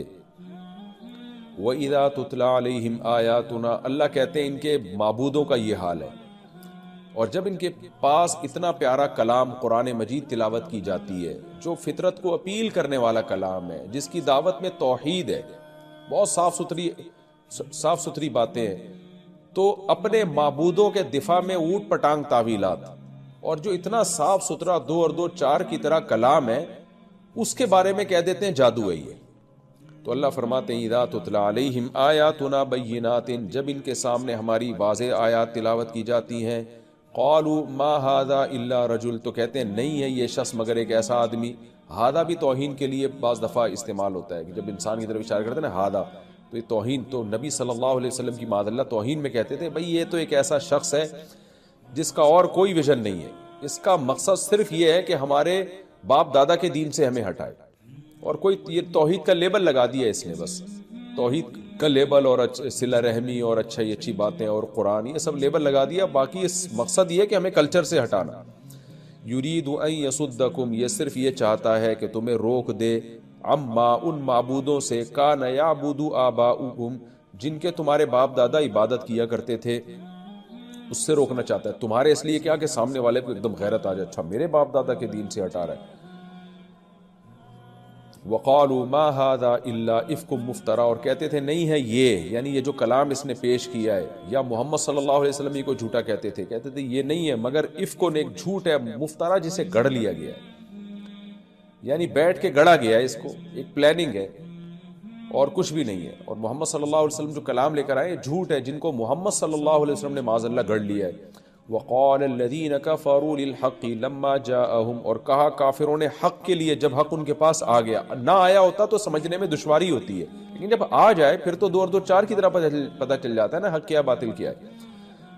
وَإِذَا تُتْلَى عَلَيْهِمْ آيَاتُنَا، اللہ کہتے ہیں ان کے معبودوں کا یہ حال ہے. اور جب ان کے پاس اتنا پیارا کلام قرآن مجید تلاوت کی جاتی ہے، جو فطرت کو اپیل کرنے والا کلام ہے، جس کی دعوت میں توحید ہے، بہت صاف ستھری باتیں ہیں، تو اپنے معبودوں کے دفاع میں اوٹ پٹانگ تعویلات، اور جو اتنا صاف ستھرا 2 اور 2 4 کی طرح کلام ہے، اس کے بارے میں کہہ دیتے ہیں جادو ہے یہ. تو اللہ فرماتے ہیں اذا تتلی علیہم آیاتنا بینات، جب ان کے سامنے ہماری واضح آیات تلاوت کی جاتی ہیں، قالوا ما ھذا الا رجل، تو کہتے ہیں نہیں ہے یہ شخص مگر ایک ایسا آدمی. ہادہ بھی توہین کے لیے بعض دفعہ استعمال ہوتا ہے، کہ جب انسان کی طرف اشارہ کرتے ہیں نا ہادہ، تو یہ توہین، تو نبی صلی اللہ علیہ وسلم کی معاذ اللہ توہین میں کہتے تھے بھئی یہ تو ایک ایسا شخص ہے جس کا اور کوئی ویژن نہیں ہے، اس کا مقصد صرف یہ ہے کہ ہمارے باپ دادا کے دین سے ہمیں ہٹائے. اور کوئی یہ توحید کا لیبل لگا دیا اس نے، بس توحید کا لیبل اور صلہ رحمی اور اچھی باتیں اور قرآن، یہ سب لیبل لگا دیا. باقی اس مقصد یہ ہے کہ ہمیں کلچر سے ہٹانا. یرید ان یصدکم، یہ صرف یہ چاہتا ہے کہ تمہیں روک دے، عما، ان معبودوں سے، کان یعبد آباؤکم، جن کے تمہارے باپ دادا عبادت کیا کرتے تھے، اس سے روکنا چاہتا ہے. تمہارے اس لیے کیا کہ سامنے والے کو ایک دم غیرت آ جائے، اچھا میرے باپ دادا کے دین سے ہٹا رہا ہے. وقالوا ما هذا الا افک مفترا، اور کہتے تھے نہیں ہے یہ، یعنی یہ جو کلام اس نے پیش کیا ہے، یا محمد صلی اللہ علیہ وسلم کو جھوٹا کہتے تھے، کہتے تھے یہ نہیں ہے مگر افکن، ایک جھوٹ ہے، مفترا جسے گڑھ لیا گیا ہے، یعنی بیٹھ کے گڑھا گیا ہے، اس کو ایک پلاننگ ہے اور کچھ بھی نہیں ہے. اور محمد صلی اللہ علیہ وسلم جو کلام لے کر آئے جھوٹ ہے، جن کو محمد صلی اللہ علیہ وسلم نے معاذ اللہ گڑھ لیا ہے. وقال الذين كفروا للحق لما جاءهم، اور کہا کافروں نے حق کے لیے جب حق ان کے پاس آ گیا. نہ آیا ہوتا تو سمجھنے میں دشواری ہوتی ہے، لیکن جب آ جائے پھر تو 2 اور 2 4 کی طرح پتہ چل جاتا ہے نا حق کیا باطل کیا ہے.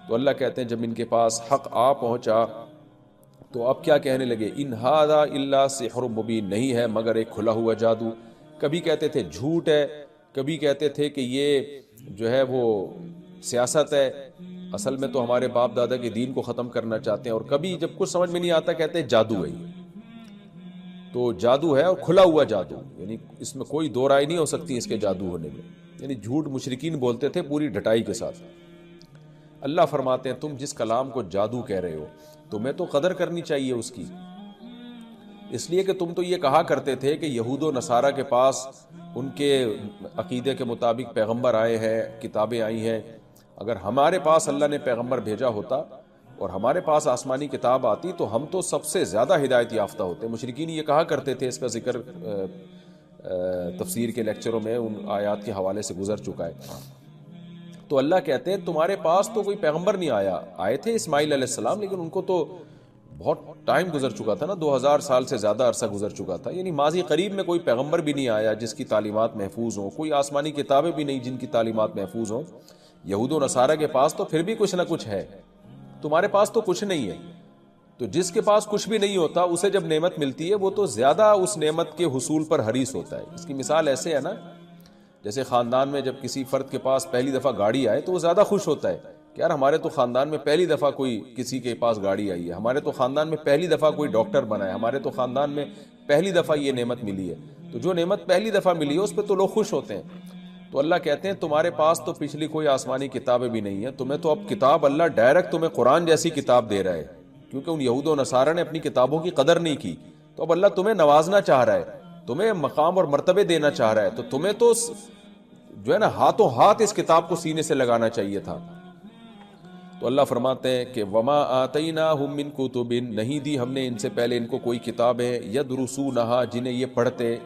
تو اللہ کہتے ہیں جب ان کے پاس حق آ پہنچا تو اب کیا کہنے لگے، ان ھذا الا سحر مبین، نہیں ہے مگر ایک کھلا ہوا جادو. کبھی کہتے تھے جھوٹ ہے، کبھی کہتے تھے کہ یہ جو ہے وہ سیاست ہے، اصل میں تو ہمارے باپ دادا کے دین کو ختم کرنا چاہتے ہیں. اور کبھی جب کچھ سمجھ میں نہیں آتا کہتے ہیں جادو ہے. تو جادو ہے اور کھلا ہوا جادو، یعنی اس میں کوئی دو رائے نہیں ہو سکتی اس کے جادو ہونے میں. یعنی جھوٹ مشرکین بولتے تھے پوری ڈٹائی کے ساتھ. اللہ فرماتے ہیں تم جس کلام کو جادو کہہ رہے ہو تمہیں تو قدر کرنی چاہیے اس کی، اس لیے کہ تم تو یہ کہا کرتے تھے کہ یہود و نصارہ کے پاس ان کے عقیدے کے مطابق پیغمبر آئے ہیں، کتابیں آئی ہیں، اگر ہمارے پاس اللہ نے پیغمبر بھیجا ہوتا اور ہمارے پاس آسمانی کتاب آتی تو ہم تو سب سے زیادہ ہدایت یافتہ ہوتے. مشرکین یہ کہا کرتے تھے, اس کا ذکر تفسیر کے لیکچروں میں ان آیات کے حوالے سے گزر چکا ہے. تو اللہ کہتے ہیں تمہارے پاس تو کوئی پیغمبر نہیں آیا, آئے تھے اسماعیل علیہ السلام, لیکن ان کو تو بہت ٹائم گزر چکا تھا نا, 2000 سال سے زیادہ عرصہ گزر چکا تھا. یعنی ماضی قریب میں کوئی پیغمبر بھی نہیں آیا جس کی تعلیمات محفوظ ہوں, کوئی آسمانی کتابیں بھی نہیں جن کی تعلیمات محفوظ ہوں. یہود و نصارہ کے پاس تو پھر بھی کچھ نہ کچھ ہے, تمہارے پاس تو کچھ نہیں ہے. تو جس کے پاس کچھ بھی نہیں ہوتا اسے جب نعمت ملتی ہے وہ تو زیادہ اس نعمت کے حصول پر حریص ہوتا ہے. اس کی مثال ایسے ہے نا, جیسے خاندان میں جب کسی فرد کے پاس پہلی دفعہ گاڑی آئے تو وہ زیادہ خوش ہوتا ہے کہ یار ہمارے تو خاندان میں پہلی دفعہ کوئی کسی کے پاس گاڑی آئی ہے, ہمارے تو خاندان میں پہلی دفعہ کوئی ڈاکٹر بنا ہے, ہمارے تو خاندان میں پہلی دفعہ یہ نعمت ملی ہے. تو جو نعمت پہلی دفعہ ملی ہے اس پہ تو لوگ خوش ہوتے ہیں. تو اللہ کہتے ہیں تمہارے پاس تو پچھلی کوئی آسمانی کتابیں بھی نہیں ہیں, تمہیں تو اب کتاب اللہ ڈائریکٹ تمہیں قرآن جیسی کتاب دے رہا ہے, کیونکہ ان یہود و نصارہ نے اپنی کتابوں کی قدر نہیں کی. تو اب اللہ تمہیں نوازنا چاہ رہا ہے, تمہیں مقام اور مرتبے دینا چاہ رہا ہے, تو تمہیں تو جو ہے نا ہاتھوں ہاتھ اس کتاب کو سینے سے لگانا چاہیے تھا. تو اللہ فرماتے ہیں کہ وما آتیناہم من کتب, نہیں دی ہم نے ان سے پہلے ان کو کوئی کتابیں, یدرسونہا جنہیں یہ پڑھتے.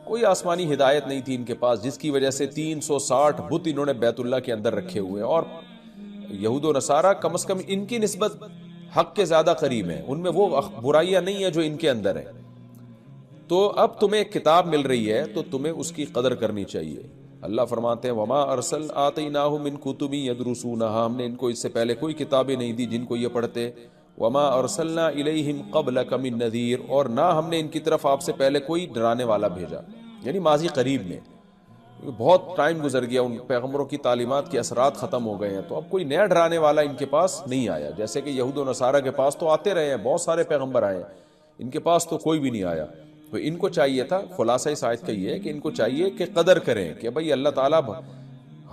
کوئی آسمانی ہدایت نہیں تھی ان کے پاس, جس کی وجہ سے 360 بت انہوں نے بیت اللہ کے اندر رکھے ہوئے ہیں. اور یہود و نصارہ کم از کم ان کی نسبت حق کے زیادہ قریب ہیں, ان میں وہ برائیاں نہیں ہیں جو ان کے اندر ہیں. تو اب تمہیں ایک کتاب مل رہی ہے تو تمہیں اس کی قدر کرنی چاہیے. اللہ فرماتے ہیں وما ارسل آتیناہم من کتب یدرسونہا, ہم نے ان کو اس سے پہلے کوئی کتابیں نہیں دی جن کو یہ پڑھتے. وما ارسلنا الیہم قبلک من نذیر, اور نہ ہم نے ان کی طرف آپ سے پہلے کوئی ڈرانے والا بھیجا, یعنی ماضی قریب میں. بہت ٹائم گزر گیا, ان پیغمبروں کی تعلیمات کے اثرات ختم ہو گئے ہیں, تو اب کوئی نیا ڈرانے والا ان کے پاس نہیں آیا. جیسے کہ یہود و نصارہ کے پاس تو آتے رہے ہیں, بہت سارے پیغمبر آئے ہیں, ان کے پاس تو کوئی بھی نہیں آیا. تو ان کو چاہیے تھا, خلاصہ اس آیت کا یہ ہے کہ ان کو چاہیے کہ قدر کریں کہ بھائی اللہ تعالیٰ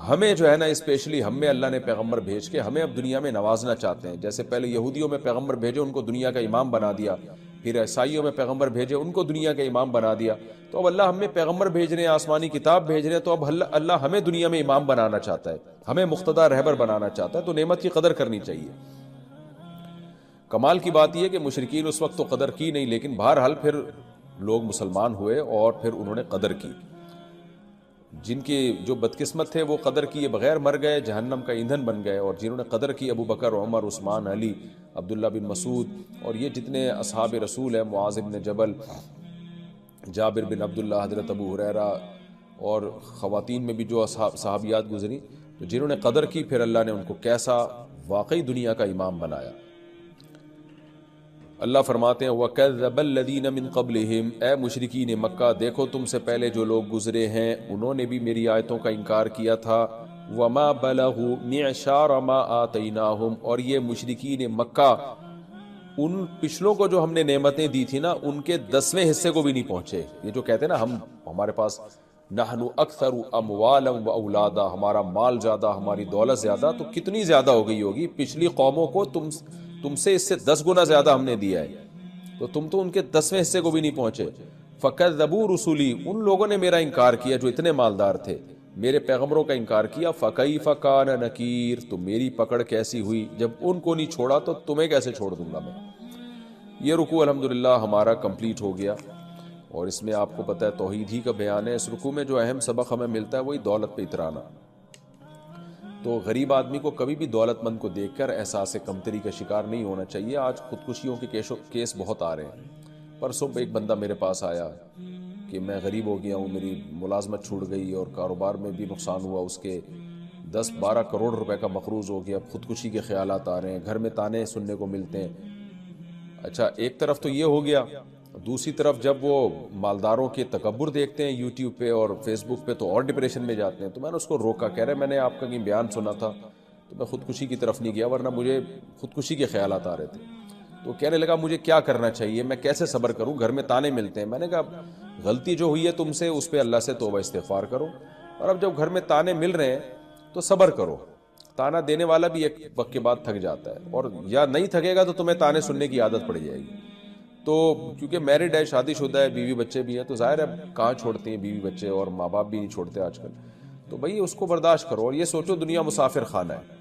ہمیں جو ہے نا اسپیشلی ہم میں اللہ نے پیغمبر بھیج کے ہمیں اب دنیا میں نوازنا چاہتے ہیں. جیسے پہلے یہودیوں میں پیغمبر بھیجے, ان کو دنیا کا امام بنا دیا, پھر عیسائیوں میں پیغمبر بھیجے, ان کو دنیا کا امام بنا دیا. تو اب اللہ ہمیں پیغمبر بھیج رہے ہیں, آسمانی کتاب بھیج رہے ہیں, تو اب اللہ ہمیں دنیا میں امام بنانا چاہتا ہے, ہمیں مقتدی رہبر بنانا چاہتا ہے. تو نعمت کی قدر کرنی چاہیے. کمال کی بات یہ ہے کہ مشرکین اس وقت تو قدر کی نہیں, لیکن بہرحال پھر لوگ مسلمان ہوئے اور پھر انہوں نے قدر کی. جن کے جو بدقسمت تھے وہ قدر کیے بغیر مر گئے, جہنم کا ایندھن بن گئے. اور جنہوں نے قدر کی, ابو بکر, عمر, عثمان, علی, عبداللہ بن مسعود, اور یہ جتنے اصحاب رسول ہیں, معاذ بن جبل, جابر بن عبداللہ, حضرت ابو ہریرہ, اور خواتین میں بھی جو صحابیات گزری, تو جنہوں نے قدر کی پھر اللہ نے ان کو کیسا واقعی دنیا کا امام بنایا. اللہ فرماتے ہیں وَكَذَّبَ الَّذِينَ مِن قَبْلِهِمْ, اے مشرکین مکہ دیکھو تم سے پہلے جو لوگ گزرے ہیں انہوں نے بھی میری آیتوں کا انکار کیا تھا. وَمَا بَلَغُوا مِعْشَارَ مَا آتَيْنَاهُمْ, اور یہ مشرکین مکہ ان پچھلوں کو جو ہم نے نعمتیں دی تھی نا ان کے 10ویں حصے کو بھی نہیں پہنچے. یہ جو کہتے ہیں نا ہمارے پاس نحن اکثر اموالا و اولادا, ہمارا مال زیادہ, ہماری دولت زیادہ, تو کتنی زیادہ ہو گئی ہوگی. پچھلی قوموں کو تم سے اس سے 10 گنا زیادہ ہم نے دیا ہے, تو تم تو ان کے 10ویں حصے کو بھی نہیں پہنچے. فَكَذَّبُوا رُسُلِي, ان لوگوں نے میرا انکار کیا جو اتنے مالدار تھے, میرے پیغمبروں کا انکار کیا. فَكَيْفَ كَانَ نَكِيرٌ, تو میری پکڑ کیسی ہوئی, جب ان کو نہیں چھوڑا تو تمہیں کیسے چھوڑ دوں گا میں. یہ رکوع الحمدللہ ہمارا کمپلیٹ ہو گیا, اور اس میں آپ کو پتہ ہے توحید ہی کا بیان ہے. اس رکوع میں جو اہم سبق ہمیں ملتا ہے وہی دولت پہ اترانا. تو غریب آدمی کو کبھی بھی دولت مند کو دیکھ کر احساس کمتری کا شکار نہیں ہونا چاہیے. آج خودکشیوں کے کیس بہت آ رہے ہیں. پرسوں ایک بندہ میرے پاس آیا کہ میں غریب ہو گیا ہوں, میری ملازمت چھوٹ گئی اور کاروبار میں بھی نقصان ہوا, اس کے 10-12 کروڑ روپے کا مقروض ہو گیا, خودکشی کے خیالات آ رہے ہیں, گھر میں تانے سننے کو ملتے ہیں. اچھا ایک طرف تو یہ ہو گیا, دوسری طرف جب وہ مالداروں کے تکبر دیکھتے ہیں یوٹیوب پہ اور فیس بک پہ تو اور ڈپریشن میں جاتے ہیں. تو میں نے اس کو روکا, کہہ رہے میں نے آپ کا کہیں بیان سنا تھا تو میں خودکشی کی طرف نہیں گیا, ورنہ مجھے خودکشی کے خیالات آ رہے تھے. تو کہنے لگا مجھے کیا کرنا چاہیے, میں کیسے صبر کروں, گھر میں تانے ملتے ہیں. میں نے کہا غلطی جو ہوئی ہے تم سے اس پہ اللہ سے توبہ استغفار کرو, اور اب جب گھر میں تانے مل رہے ہیں تو صبر کرو. تانا دینے والا بھی ایک وقت کے بعد تھک جاتا ہے, اور یا نہیں تھکے گا تو تمہیں تانے سننے کی عادت پڑ جائے گی. تو کیونکہ میرڈ ہے, شادی شدہ ہے, بیوی بچے بھی ہیں, تو ظاہر ہے کہاں چھوڑتے ہیں بیوی بچے, اور ماں باپ بھی نہیں چھوڑتے آج کل. تو بھائی اس کو برداشت کرو, اور یہ سوچو دنیا مسافر خانہ ہے,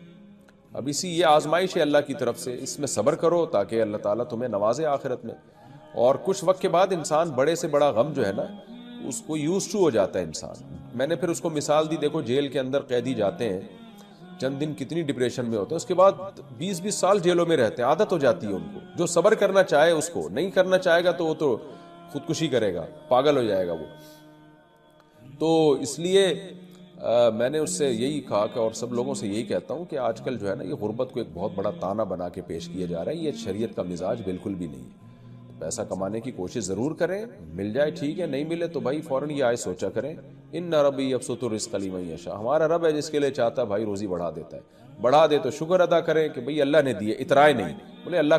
اب یہ آزمائش ہے اللہ کی طرف سے, اس میں صبر کرو تاکہ اللہ تعالیٰ تمہیں نوازے آخرت میں. اور کچھ وقت کے بعد انسان بڑے سے بڑا غم جو ہے نا اس کو یوز ٹو ہو جاتا ہے انسان. میں نے پھر اس کو مثال دی, دیکھو جیل کے اندر قیدی جاتے ہیں, چند دن کتنی ڈپریشن میں ہوتے ہیں, اس کے بعد 20-20 سال جیلوں میں رہتے ہیں, عادت ہو جاتی ہے ان کو. جو صبر کرنا چاہے اس کو, نہیں کرنا چاہے گا تو وہ تو خودکشی کرے گا, پاگل ہو جائے گا وہ. تو اس لیے میں نے اس سے یہی کہا کہ, اور سب لوگوں سے یہی کہتا ہوں کہ آج کل جو ہے نا یہ غربت کو ایک بہت بڑا تانا بنا کے پیش کیا جا رہا ہے. یہ شریعت کا مزاج بالکل بھی نہیں ہے. پیسہ کمانے کی کوشش ضرور کریں, مل جائے ٹھیک ہے, نہیں ملے تو بھائی فوراً یہ آئے سوچا کریں, ان ربی یبسط الرزق لمن یشاء, ہمارا رب ہے جس کے لیے چاہتا ہے بھائی روزی بڑھا دیتا ہے. بڑھا دے تو شکر ادا کریں کہ بھئی اللہ نے دیے, اترائے نہیں, بولے اللہ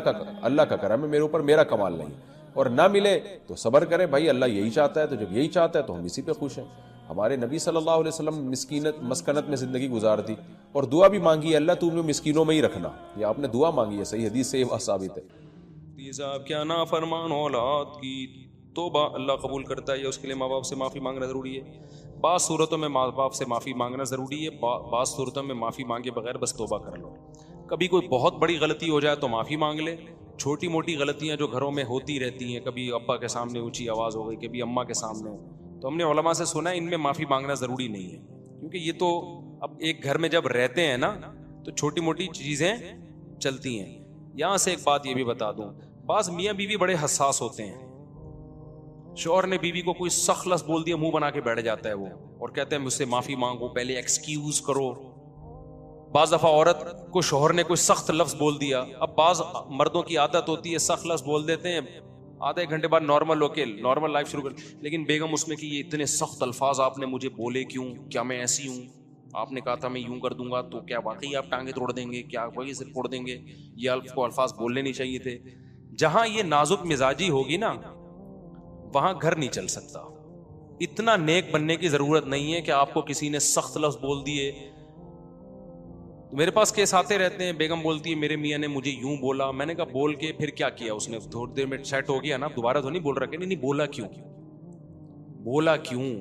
کا کرم ہے, میرے اوپر میرا کمال نہیں. اور نہ ملے تو صبر کریں, بھائی اللہ یہی چاہتا ہے, تو جب یہی چاہتا ہے تو ہم اسی پہ خوش ہیں. ہمارے نبی صلی اللہ علیہ وسلم مسکنت میں زندگی گزار دی اور دعا بھی مانگی, اللہ تو نے مسکینوں میں ہی رکھنا. یہ آپ نے دعا مانگی ہے, صحیح حدیث سے یہ بات ثابت ہے. صاحب کیا نافرمان اولاد کی توبہ اللہ قبول کرتا ہے, یا اس کے لیے ماں باپ سے معافی مانگنا ضروری ہے؟ بعض صورتوں میں ماں باپ سے معافی مانگنا ضروری ہے, بعض صورتوں میں معافی مانگے بغیر بس توبہ کر لو. کبھی کوئی بہت بڑی غلطی ہو جائے تو معافی مانگ لے. چھوٹی موٹی غلطیاں جو گھروں میں ہوتی رہتی ہیں, کبھی ابا کے سامنے اونچی آواز ہو گئی, کبھی اماں کے سامنے, تو ہم نے علماء سے سنا ہے ان میں معافی مانگنا ضروری نہیں ہے, کیونکہ یہ تو اب ایک گھر میں جب رہتے ہیں نا تو چھوٹی موٹی چیزیں چلتی ہیں. یہاں سے ایک بات یہ بھی بتا دوں, بعض میاں بیوی بڑے حساس ہوتے ہیں. شوہر نے بیوی کو کوئی سخت لفظ بول دیا, منہ بنا کے بیٹھ جاتا ہے وہ, اور کہتے ہیں مجھ سے معافی مانگو, پہلے ایکسکیوز کرو. بعض دفعہ عورت کو شوہر نے کوئی سخت لفظ بول دیا, اب بعض مردوں کی عادت ہوتی ہے سخت لفظ بول دیتے ہیں, آدھے ایک گھنٹے بعد نارمل لائف شروع کر, لیکن بیگم اس میں کہ یہ اتنے سخت الفاظ آپ نے مجھے بولے کیوں, کیا میں ایسی ہوں, آپ نے کہا تھا میں یوں کر دوں گا, تو کیا واقعی آپ ٹانگیں توڑ دیں گے, کیا وہی سے پھوڑ دیں گے, یہ الفاظ بولنے نہیں چاہیے تھے. جہاں یہ نازک مزاجی ہوگی نا وہاں گھر نہیں چل سکتا. اتنا نیک بننے کی ضرورت نہیں ہے کہ آپ کو کسی نے سخت لفظ بول دیے. میرے پاس کیس آتے رہتے ہیں, بیگم بولتی ہے میرے میاں نے مجھے یوں بولا. میں نے کہا بول کے پھر کیا کیا اس نے؟ تھوڑی دیر میں سیٹ ہو گیا نا, دوبارہ تو نہیں بول رہا, کہ نہیں بولا کیوں.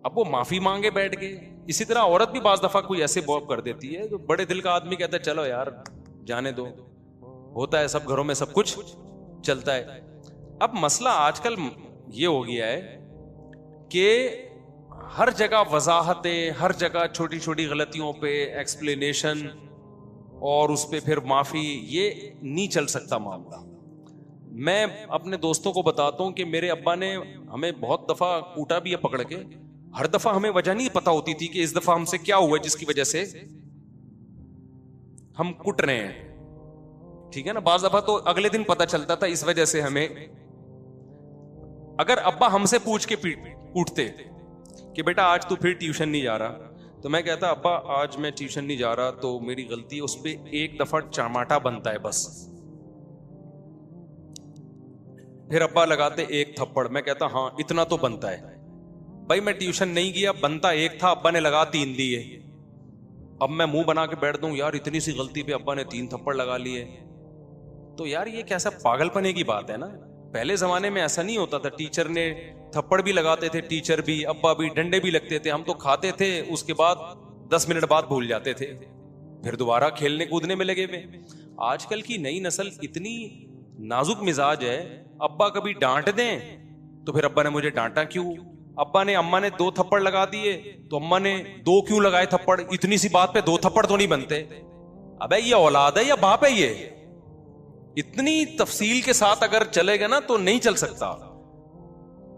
اب وہ معافی مانگے بیٹھ گئے. اسی طرح عورت بھی بعض دفعہ کوئی ایسے بوب کر دیتی ہے, جو بڑے دل کا آدمی کہتا ہے چلو یار جانے دو, ہوتا ہے سب گھروں میں, سب کچھ چلتا ہے. اب مسئلہ آج کل یہ ہو گیا ہے کہ ہر جگہ وضاحتیں, ہر جگہ چھوٹی چھوٹی غلطیوں پہ ایکسپلینیشن, اور اس پہ پھر معافی, یہ نہیں چل سکتا معاملہ. میں اپنے دوستوں کو بتاتا ہوں کہ میرے ابا نے ہمیں بہت دفعہ کوٹا بھی ہے پکڑ کے, ہر دفعہ ہمیں وجہ نہیں پتا ہوتی تھی کہ اس دفعہ ہم سے کیا ہوا جس کی وجہ سے ہم کٹ رہے ہیں, ٹھیک ہے نا. بعض دفعہ تو اگلے دن پتا چلتا تھا اس وجہ سے ہمیں. اگر ابا ہم سے پوچھ کے پوچھتے کہ بیٹا آج تو پھر ٹیوشن نہیں جا رہا, تو میں کہتا ابا آج میں ٹیوشن نہیں جا رہا تو میری غلطی, اس پہ ایک دفعہ چماٹا بنتا ہے بس. پھر ابا لگاتے ایک تھپڑ, میں کہتا ہاں اتنا تو بنتا ہے. بھائی میں ٹیوشن نہیں گیا, بنتا ایک تھا, ابا نے لگا 3 دیے. اب میں منہ بنا کے بیٹھ دوں یار اتنی سی غلطی پہ ابا نے 3 تھپڑ لگا لیے, تو یار یہ کیسا پاگل پنے کی بات ہے نا. پہلے زمانے میں ایسا نہیں ہوتا تھا, ٹیچر نے تھپڑ بھی لگاتے تھے, ٹیچر بھی, ابا بھی, ڈنڈے بھی لگتے تھے, ہم تو کھاتے تھے, اس کے بعد 10 منٹ بعد بھول جاتے تھے, پھر دوبارہ کھیلنے کودنے میں لگے ہوئے. آج کل کی نئی نسل اتنی نازک مزاج ہے, ابا کبھی ڈانٹ دیں تو پھر ابا نے مجھے ڈانٹا کیوں, ابا نے اماں نے 2 تھپڑ لگا دیے تو اماں نے 2 کیوں لگائے تھپڑ, اتنی سی بات پہ 2 تھپڑ تو نہیں بنتے. ابے یہ اولاد ہے یا باپ ہے؟ یہ اتنی تفصیل کے ساتھ اگر چلے گا نا تو نہیں چل سکتا.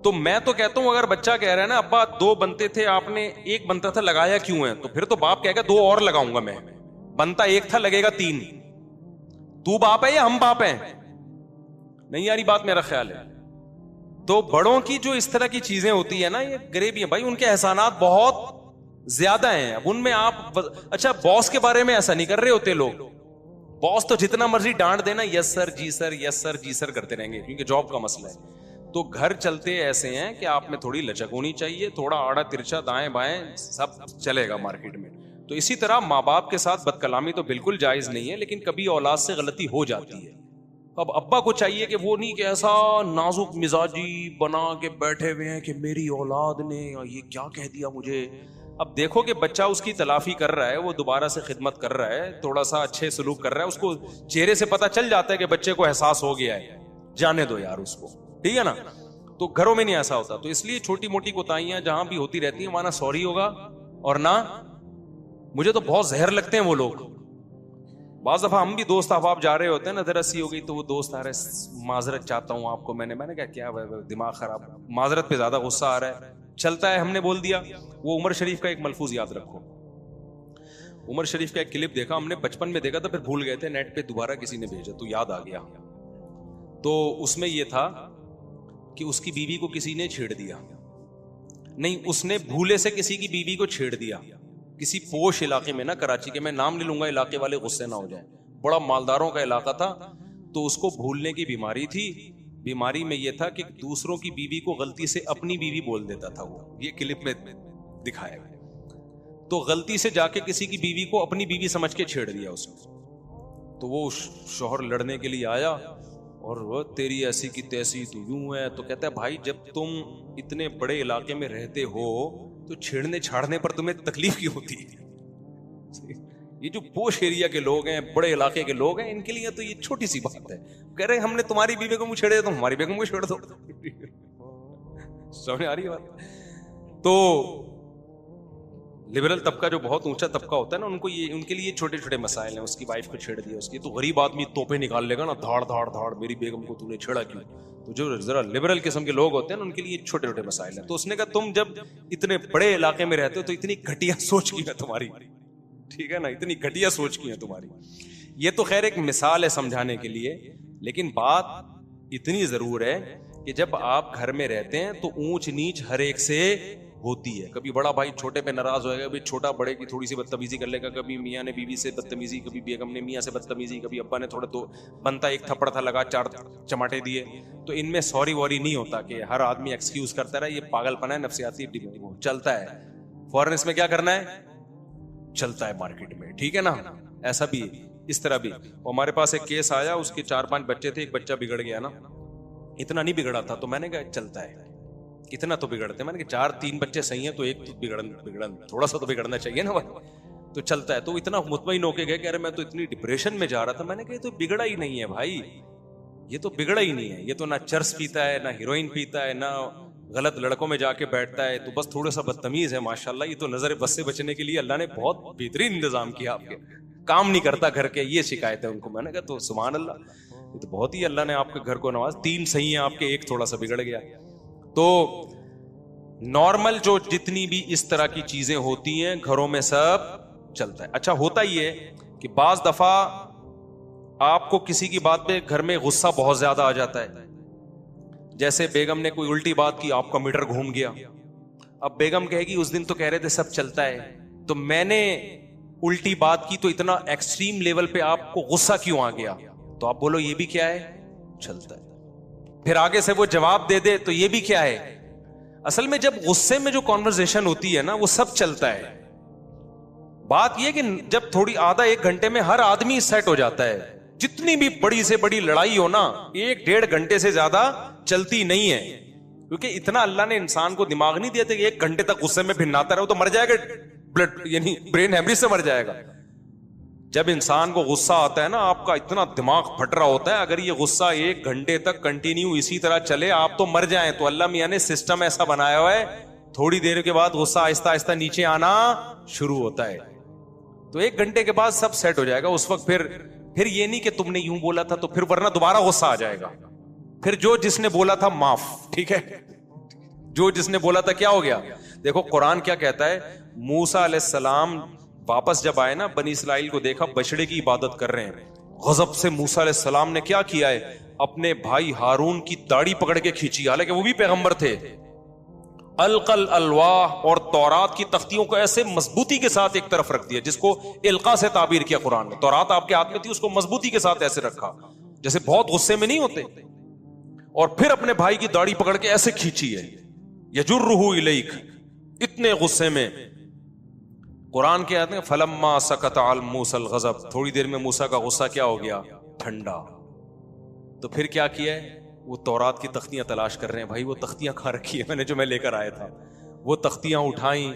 تو میں تو کہتا ہوں اگر بچہ کہہ رہا ہے نا ابا 2 بنتے تھے آپ نے 1 بنتا تھا, لگایا کیوں ہے, تو پھر تو باپ کہے گا 2 اور لگاؤں گا میں, بنتا 1 تھا لگے گا 3. تو باپ ہے یا ہم باپ ہیں؟ نہیں یاری بات میرا خیال ہے. تو بڑوں کی جو اس طرح کی چیزیں ہوتی ہیں نا یہ غریبی ہیں بھائی, ان کے احسانات بہت زیادہ ہیں. اب ان میں آپ اچھا باس کے بارے میں ایسا نہیں کر رہے ہوتے لوگ, باس تو جتنا مرضی ڈانٹ دینا یس سر جی سر یس سر جی سر کرتے رہیں گے, کیونکہ جاب کا مسئلہ ہے. تو گھر چلتے ایسے ہیں کہ آپ میں تھوڑی لچک ہونی چاہیے, تھوڑا آڑا ترچا دائیں بائیں سب چلے گا مارکیٹ میں. تو اسی طرح ماں باپ کے ساتھ بد کلامی تو بالکل جائز نہیں ہے, لیکن کبھی اولاد سے غلطی ہو جاتی ہے. اب ابا کو چاہیے کہ وہ نہیں کہ ایسا نازک مزاجی بنا کے بیٹھے ہوئے ہیں کہ میری اولاد نے یہ کیا کہہ دیا مجھے, اب دیکھو کہ بچہ اس کی تلافی کر رہا ہے, وہ دوبارہ سے خدمت کر رہا ہے, تھوڑا سا اچھے سلوک کر رہا ہے, اس کو چہرے سے پتہ چل جاتا ہے کہ بچے کو احساس ہو گیا ہے, جانے دو یار اس کو, ٹھیک ہے نا. تو گھروں میں نہیں ایسا ہوتا. تو اس لیے چھوٹی موٹی کوتاہیاں جہاں بھی ہوتی رہتی ہیں وہاں نہ سوری ہوگا اور نہ, مجھے تو بہت زہر لگتے ہیں وہ لوگ. بعض دفعہ ہم بھی دوست احباب جا رہے ہوتے ہیں نا, ذرا سی ہو گئی تو وہ دوست آ رہا ہے, معذرت چاہتا ہوں آپ کو, میں نے کہا کیا دماغ خراب, معذرت پہ زیادہ غصہ آ رہا ہے, چلتا ہے, ہم نے بول دیا. وہ عمر شریف کا ایک ملفوظ یاد رکھو, عمر شریف کا ایک کلپ دیکھا ہم نے, بچپن میں دیکھا تھا, پھر بھول گئے تھے, نیٹ پہ دوبارہ کسی نے بھیجا تو یاد آ گیا. تو اس میں یہ تھا کہ اس کی بیوی کو کسی نے چھیڑ دیا, نہیں اس نے بھولے سے کسی کی بیوی کو چھیڑ دیا, کسی پوش علاقے میں نا, کراچی کے, میں نام نہیں لوں گا علاقے والے غصے نہ ہو جائیں, بڑا مالداروں کا علاقہ تھا. تو اس کو بھولنے کی بیماری تھی. بیماری میں یہ تھا کہ دوسروں کی بیوی کو غلطی سے اپنی بیوی بول دیتا تھا, وہ یہ کلپ میں دکھایا گیا. تو غلطی سے جا کے کسی کی بیوی کو اپنی بیوی سمجھ کے چھیڑ دیا اس کو. تو وہ شوہر لڑنے کے لیے آیا اور وہ تیری ایسی کی تیسی, تو یوں ہے. تو کہتا ہے بھائی جب تم اتنے بڑے علاقے میں رہتے ہو تو چھیڑنے چھاڑنے پر تمہیں تکلیف کیوں ہوتی ہے؟ یہ جو پوش ایریا کے لوگ ہیں, بڑے علاقے کے لوگ ہیں, ان کے لیے تو یہ چھوٹی سی بات ہے. کہہ رہے ہم نے تمہاری بیوی کو منہ چھیڑے, تم ہماری بیگم کو چھیڑ دو. سمجھ آ رہی ہے بات؟ تو لبرل طبقہ جو بہت اونچا طبقہ ہوتا ہے نا, ان کو یہ, ان کے لیے چھوٹے چھوٹے مسائل ہیں. اس کی وائف کو چھیڑ دیا, اس کی, تو غریب آدمی توپے نکال لے گا نا, دھاڑ دھاڑ دھاڑ, میری بیگم کو تو نے چھیڑا کیوں. تو جو ذرا لبرل قسم کے لوگ ہوتے ہیں نا, ان کے لیے چھوٹے چھوٹے مسائل ہیں. تو اس نے کہا تم جب اتنے بڑے علاقے میں رہتے ہو تو اتنی گھٹیا سوچ کی ہے تمہاری, ٹھیک ہے نا, اتنی گھٹیا سوچ کی ہے تمہاری. یہ تو خیر ایک مثال ہے سمجھانے کے لیے, لیکن بات اتنی ضرور ہے کہ جب آپ گھر میں رہتے ہیں تو اونچ نیچ ہر ایک سے ہوتی ہے. کبھی بڑا بھائی چھوٹے پہ ناراض ہوئے گا, کبھی چھوٹا بڑے کی تھوڑی سی بدتمیزی کر لے گا, کبھی میاں نے بیوی سے بدتمیزی, کبھی بیگم نے میاں سے بدتمیزی, کبھی ابا نے تھوڑا تو بنتا ایک تھپڑ تھا لگا, 4 چماٹے دیے. تو ان میں سوری ووری نہیں ہوتا کہ ہر آدمی ایکسکیوز کرتا رہا, یہ پاگل پنا ہے, نفسیاتی چلتا ہے. فوراً اس میں کیا کرنا ہے, چلتا ہے مارکیٹ میں, ٹھیک ہے نا. ایسا بھی اس طرح بھی. ہمارے پاس ایک کیس آیا, اس کے 4-5 بچے تھے, ایک بچہ بگڑ گیا نا, اتنا نہیں بگڑا تھا. تو میں نے کہا چلتا ہے, اتنا تو بگڑتے, میں نے کہا 4-3 بچے صحیح ہیں تو ایک تو بگڑن تھوڑا سا تو بگڑنا چاہیے نا بھائی, تو چلتا ہے. تو اتنا مطمئن ہو کے گئے کہ ارے میں تو اتنی ڈپریشن میں جا رہا تھا. میں نے کہا یہ تو بگڑا ہی نہیں ہے بھائی, یہ تو بگڑا ہی نہیں ہے, یہ تو نہ چرس پیتا ہے, نہ ہیروئن پیتا ہے, نہ غلط لڑکوں میں جا کے بیٹھتا ہے, تو بس تھوڑا سا بدتمیز ہے. ماشاءاللہ یہ تو نظر بس سے بچنے کے لیے اللہ نے بہت بہترین انتظام کیا, آپ کے کام نہیں کرتا گھر کے, یہ شکایت ہے ان کو. میں نے کہا تو سبحان اللہ, یہ تو بہت ہی اللہ نے آپ کے گھر کو نواز. 3 صحیح ہیں آپ کے, ایک تھوڑا سا بگڑ گیا. تو نارمل جو جتنی بھی اس طرح کی چیزیں ہوتی ہیں گھروں میں سب چلتا ہے. اچھا ہوتا یہ کہ بعض دفعہ آپ کو کسی کی بات پہ گھر میں غصہ بہت زیادہ آ جاتا ہے. جیسے بیگم نے کوئی الٹی بات کی, آپ کا میٹر گھوم گیا. اب بیگم کہے گی اس دن تو کہہ رہے تھے سب چلتا ہے, تو میں نے الٹی بات کی تو اتنا ایکسٹریم لیول پہ آپ کو غصہ کیوں آ گیا؟ تو آپ بولو یہ بھی کیا ہے, چلتا ہے. پھر آگے سے وہ جواب دے دے تو یہ بھی کیا ہے. اصل میں جب غصے میں جو کانورسیشن ہوتی ہے نا وہ سب چلتا ہے. بات یہ کہ جب تھوڑی آدھا 1 گھنٹے میں ہر آدمی سیٹ ہو جاتا ہے. جتنی بھی بڑی سے بڑی لڑائی ہو نا 1-1.5 گھنٹے سے زیادہ چلتی نہیں ہے, کیونکہ اتنا اللہ نے انسان کو دماغ نہیں دیا تھا کہ 1 گھنٹے تک غصے میں بھناتا رہے, تو مر جائے گا, بلڈ یعنی برین ہیمریج سے مر جائے گا. جب انسان کو غصہ آتا ہے نا, آپ کا اتنا دماغ پھٹ رہا ہوتا ہے, اگر یہ غصہ 1 گھنٹے تک کنٹینیو اسی طرح چلے آپ تو مر جائیں. تو اللہ میاں نے سسٹم ایسا بنایا ہوا ہے, تھوڑی دیر کے بعد غصہ آہستہ آہستہ نیچے آنا شروع ہوتا ہے. تو 1 گھنٹے کے بعد سب سیٹ ہو جائے گا. اس وقت پھر یہ نہیں کہ تم نے یوں بولا تھا تو پھر ورنہ دوبارہ غصہ آ جائے گا. پھر جو جس نے بولا تھا معاف, ٹھیک ہے, جو جس نے بولا تھا کیا ہو گیا. دیکھو قرآن کیا کہتا ہے, موسیٰ علیہ السلام واپس جب آئے نا, بنی اسرائیل کو دیکھا بچڑے کی عبادت کر رہے ہیں, غضب سے موسیٰ علیہ السلام نے کیا کیا ہے, اپنے بھائی ہارون کی داڑھی پکڑ کے کھینچی, حالانکہ وہ بھی پیغمبر تھے. القل الواح اور تورات کی تختیوں کو ایسے مضبوطی کے ساتھ ایک طرف رکھ دیا, جس کو القا سے تعبیر کیا قرآن نے. تورات آپ کے ہاتھ میں تھی, اس کو مضبوطی کے ساتھ ایسے رکھا جیسے بہت غصے میں نہیں ہوتے, اور پھر اپنے بھائی کی داڑھی پکڑ کے ایسے کھینچی ہے, یجرہ الیک, اتنے غصے میں. قرآن کے آتے ہیں فلما سکت عن موسیٰ الغضب, تھوڑی دیر میں موسیٰ کا غصہ کیا ہو گیا, ٹھنڈا. تو پھر کیا کیا ہے, وہ تورات کی تختیاں تلاش کر رہے ہیں. بھائی وہ تختیاں کھا رکھی ہے میں نے, جو میں لے کر آیا تھا, وہ تختیاں اٹھائیں,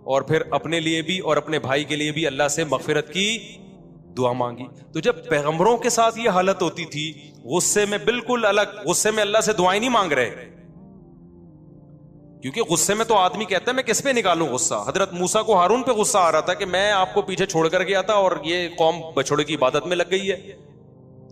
اور پھر اپنے لیے بھی اور اپنے بھائی کے لیے بھی اللہ سے مغفرت کی دعا مانگی. تو جب پیغمبروں کے ساتھ یہ حالت ہوتی تھی, غصے میں بالکل الگ, غصے میں اللہ سے دعائیں نہیں مانگ رہے, کیونکہ غصے میں تو آدمی کہتا ہے میں کس پہ نکالوں غصہ. حضرت موسیٰ کو ہارون پہ غصہ آ رہا تھا کہ میں آپ کو پیچھے چھوڑ کر گیا تھا اور یہ قوم بچھڑے کی عبادت میں لگ گئی ہے.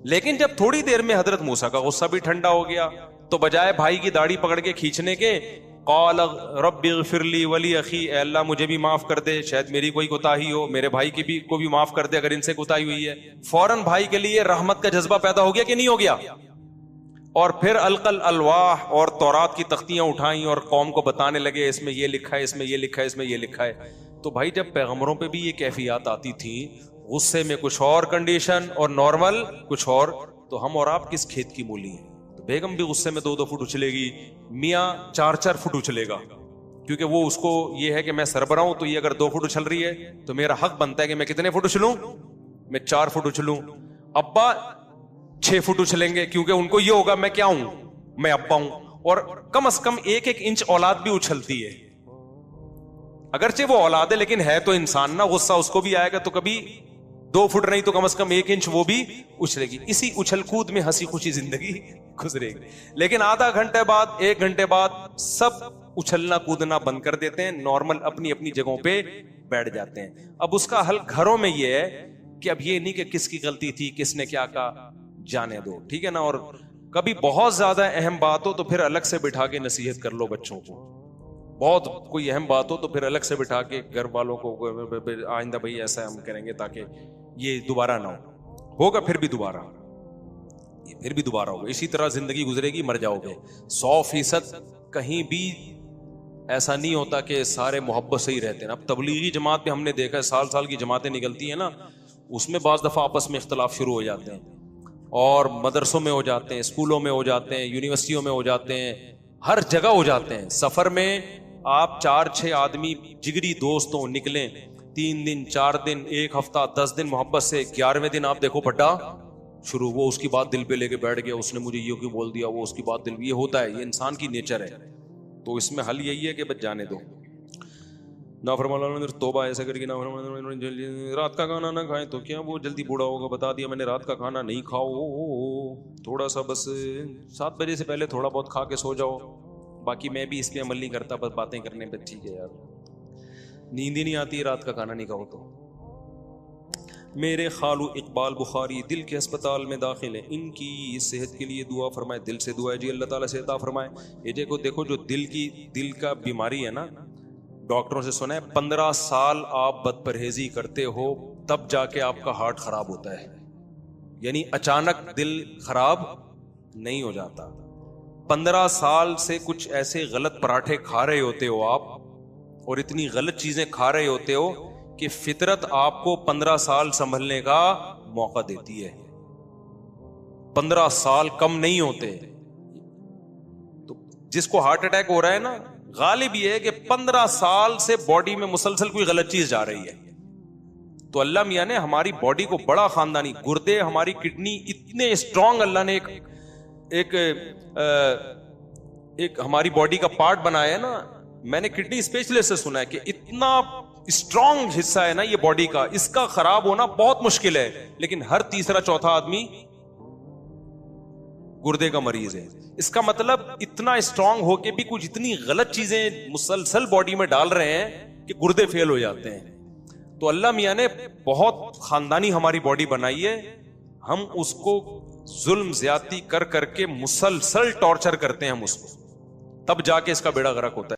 لیکن جب تھوڑی دیر میں حضرت موسیٰ کا غصہ بھی ٹھنڈا ہو گیا تو بجائے بھائی کی داڑھی پکڑ کے کھینچنے کے, قال رب اغفر لی ولی اخی, اے اللہ مجھے بھی معاف کر دے, شاید میری کوئی کوتاہی ہو, میرے بھائی کی بھی کو بھی معاف کر دے اگر ان سے کوتاہی ہوئی ہے. فوراً بھائی کے لیے رحمت کا جذبہ پیدا ہو گیا کہ نہیں ہو گیا؟ اور پھر القل الواح اور تورات کی تختیاں اٹھائیں اور قوم کو بتانے لگے اس میں یہ لکھا ہے, اس میں یہ لکھا ہے, اس میں یہ لکھا ہے. تو بھائی جب پیغمبروں پہ بھی یہ کیفیات آتی تھیں, غصے میں کچھ اور کنڈیشن اور نارمل کچھ اور, تو ہم اور آپ کس کھیت کی مولی ہیں؟ تو بیگم بھی غصے میں 2-2 فٹ اچھلے گی, میاں 4-4 فٹ اچھلے گا, کیونکہ وہ اس کو یہ ہے کہ میں سربراہ ہوں تو یہ اگر 2 فٹ اچھل رہی ہے تو میرا حق بنتا ہے کہ میں کتنے فٹ اچھلوں, میں 4 فٹ اچھلوں. ابا 6 فٹ اچھلیں گے کیونکہ ان کو یہ ہوگا میں کیا ہوں, میں ابا ہوں. اور کم از کم 1-1 انچ اولاد بھی اچھلتی ہے, اگرچہ وہ اولاد ہے لیکن ہے تو انسان نا, غصہ اس کو بھی آئے گا تو کبھی 2 فٹ نہیں تو کم از کم 1 انچ وہ بھی اچھلے گی. اسی اچھل کود میں ہنسی خوشی زندگی گزرے گی. لیکن آدھا گھنٹے بعد 1 گھنٹے بعد سب اچھلنا کودنا بند کر دیتے ہیں, نارمل اپنی اپنی جگہوں پہ بیٹھ جاتے ہیں. اب اس کا حل گھروں میں یہ ہے کہ اب یہ نہیں کہ کس کی غلطی تھی, کس نے کیا کہا, جانے دو, ٹھیک ہے نا. اور کبھی بہت زیادہ اہم بات ہو تو پھر الگ سے بٹھا کے نصیحت کر لو بچوں کو. بہت کوئی اہم بات ہو تو پھر الگ سے بٹھا کے گھر والوں کو, آئندہ بھائی ایسا ہم کریں گے تاکہ یہ دوبارہ نہ ہو. ہوگا پھر بھی دوبارہ, یہ پھر بھی دوبارہ ہوگا. اسی طرح زندگی گزرے گی, مر جاؤ گے. 100% کہیں بھی ایسا نہیں ہوتا کہ سارے محبت سے ہی رہتے ہیں. اب تبلیغی جماعت پہ ہم نے دیکھا ہے سال کی جماعتیں نکلتی ہیں نا, اس میں بعض دفعہ آپس میں اختلاف شروع ہو جاتے ہیں, اور مدرسوں میں ہو جاتے ہیں, اسکولوں میں ہو جاتے ہیں, یونیورسٹیوں میں ہو جاتے ہیں, ہر جگہ ہو جاتے ہیں. سفر میں آپ 4-6 آدمی جگری دوست ہوں, نکلیں 3 دن 4 دن 1 ہفتہ 10 دن محبت سے, 11ویں دن آپ دیکھو بڑا شروع, وہ اس کی بات دل پہ لے کے بیٹھ گیا, اس نے مجھے یہ کیوں بول دیا, وہ اس کی بات دل. یہ ہوتا ہے, یہ انسان کی نیچر ہے. تو اس میں حل یہی ہے کہ بس جانے دو. نافرمان توبہ ایسا کر کے رات کا کھانا نہ کھائیں تو کیا وہ جلدی بوڑھا ہوگا, بتا دیا میں نے رات کا کھانا نہیں کھاؤ, تھوڑا سا بس 7 بجے سے پہلے تھوڑا بہت کھا کے سو جاؤ. باقی میں بھی اس پہ عمل نہیں کرتا, بس باتیں کرنے پہ. ٹھیک ہے یار, نیند ہی نہیں آتی رات کا کھانا نہیں کھاؤ تو. میرے خالو اقبال بخاری دل کے اسپتال میں داخل ہیں, ان کی صحت کے لیے دعا فرمائے. دل سے دعا ہے جی, اللہ تعالیٰ سے عطا فرمائے. یہ دیکھو جو دل کا بیماری ہے نا, ڈاکٹروں سے سنا ہے 15 سال آپ بد پرہیزی کرتے ہو تب جا کے آپ کا ہارٹ خراب ہوتا ہے. یعنی اچانک دل خراب نہیں ہو جاتا. 15 سال سے کچھ ایسے غلط پراٹھے کھا رہے ہوتے ہو آپ, اور اتنی غلط چیزیں کھا رہے ہوتے ہو کہ فطرت آپ کو 15 سال سنبھلنے کا موقع دیتی ہے. 15 سال کم نہیں ہوتے. تو جس کو ہارٹ اٹیک ہو رہا ہے نا, غالب یہ ہے کہ 15 سال سے باڈی میں مسلسل کوئی غلط چیز جا رہی ہے. تو اللہ میاں نے ہماری باڈی کو بڑا خاندانی, گردے ہماری کڈنی اتنے اسٹرانگ اللہ نے ایک ہماری باڈی کا پارٹ بنایا ہے نا. میں نے کڈنی اسپیشلسٹ سے سنا ہے کہ اتنا اسٹرانگ حصہ ہے نا یہ باڈی کا, اس کا خراب ہونا بہت مشکل ہے. لیکن ہر تیسرا چوتھا آدمی گردے کا مریض ہے. اس کا مطلب اتنا اسٹرانگ ہو کے بھی کچھ اتنی غلط چیزیں مسلسل باڈی میں ڈال رہے ہیں کہ گردے فیل ہو جاتے ہیں. تو اللہ میاں نے بہت خاندانی ہماری باڈی بنائی ہے, ہم اس کو ظلم زیادتی کر کے مسلسل ٹارچر کرتے ہیں ہم اس کو, تب جا کے اس کا بیڑا غرق ہوتا ہے.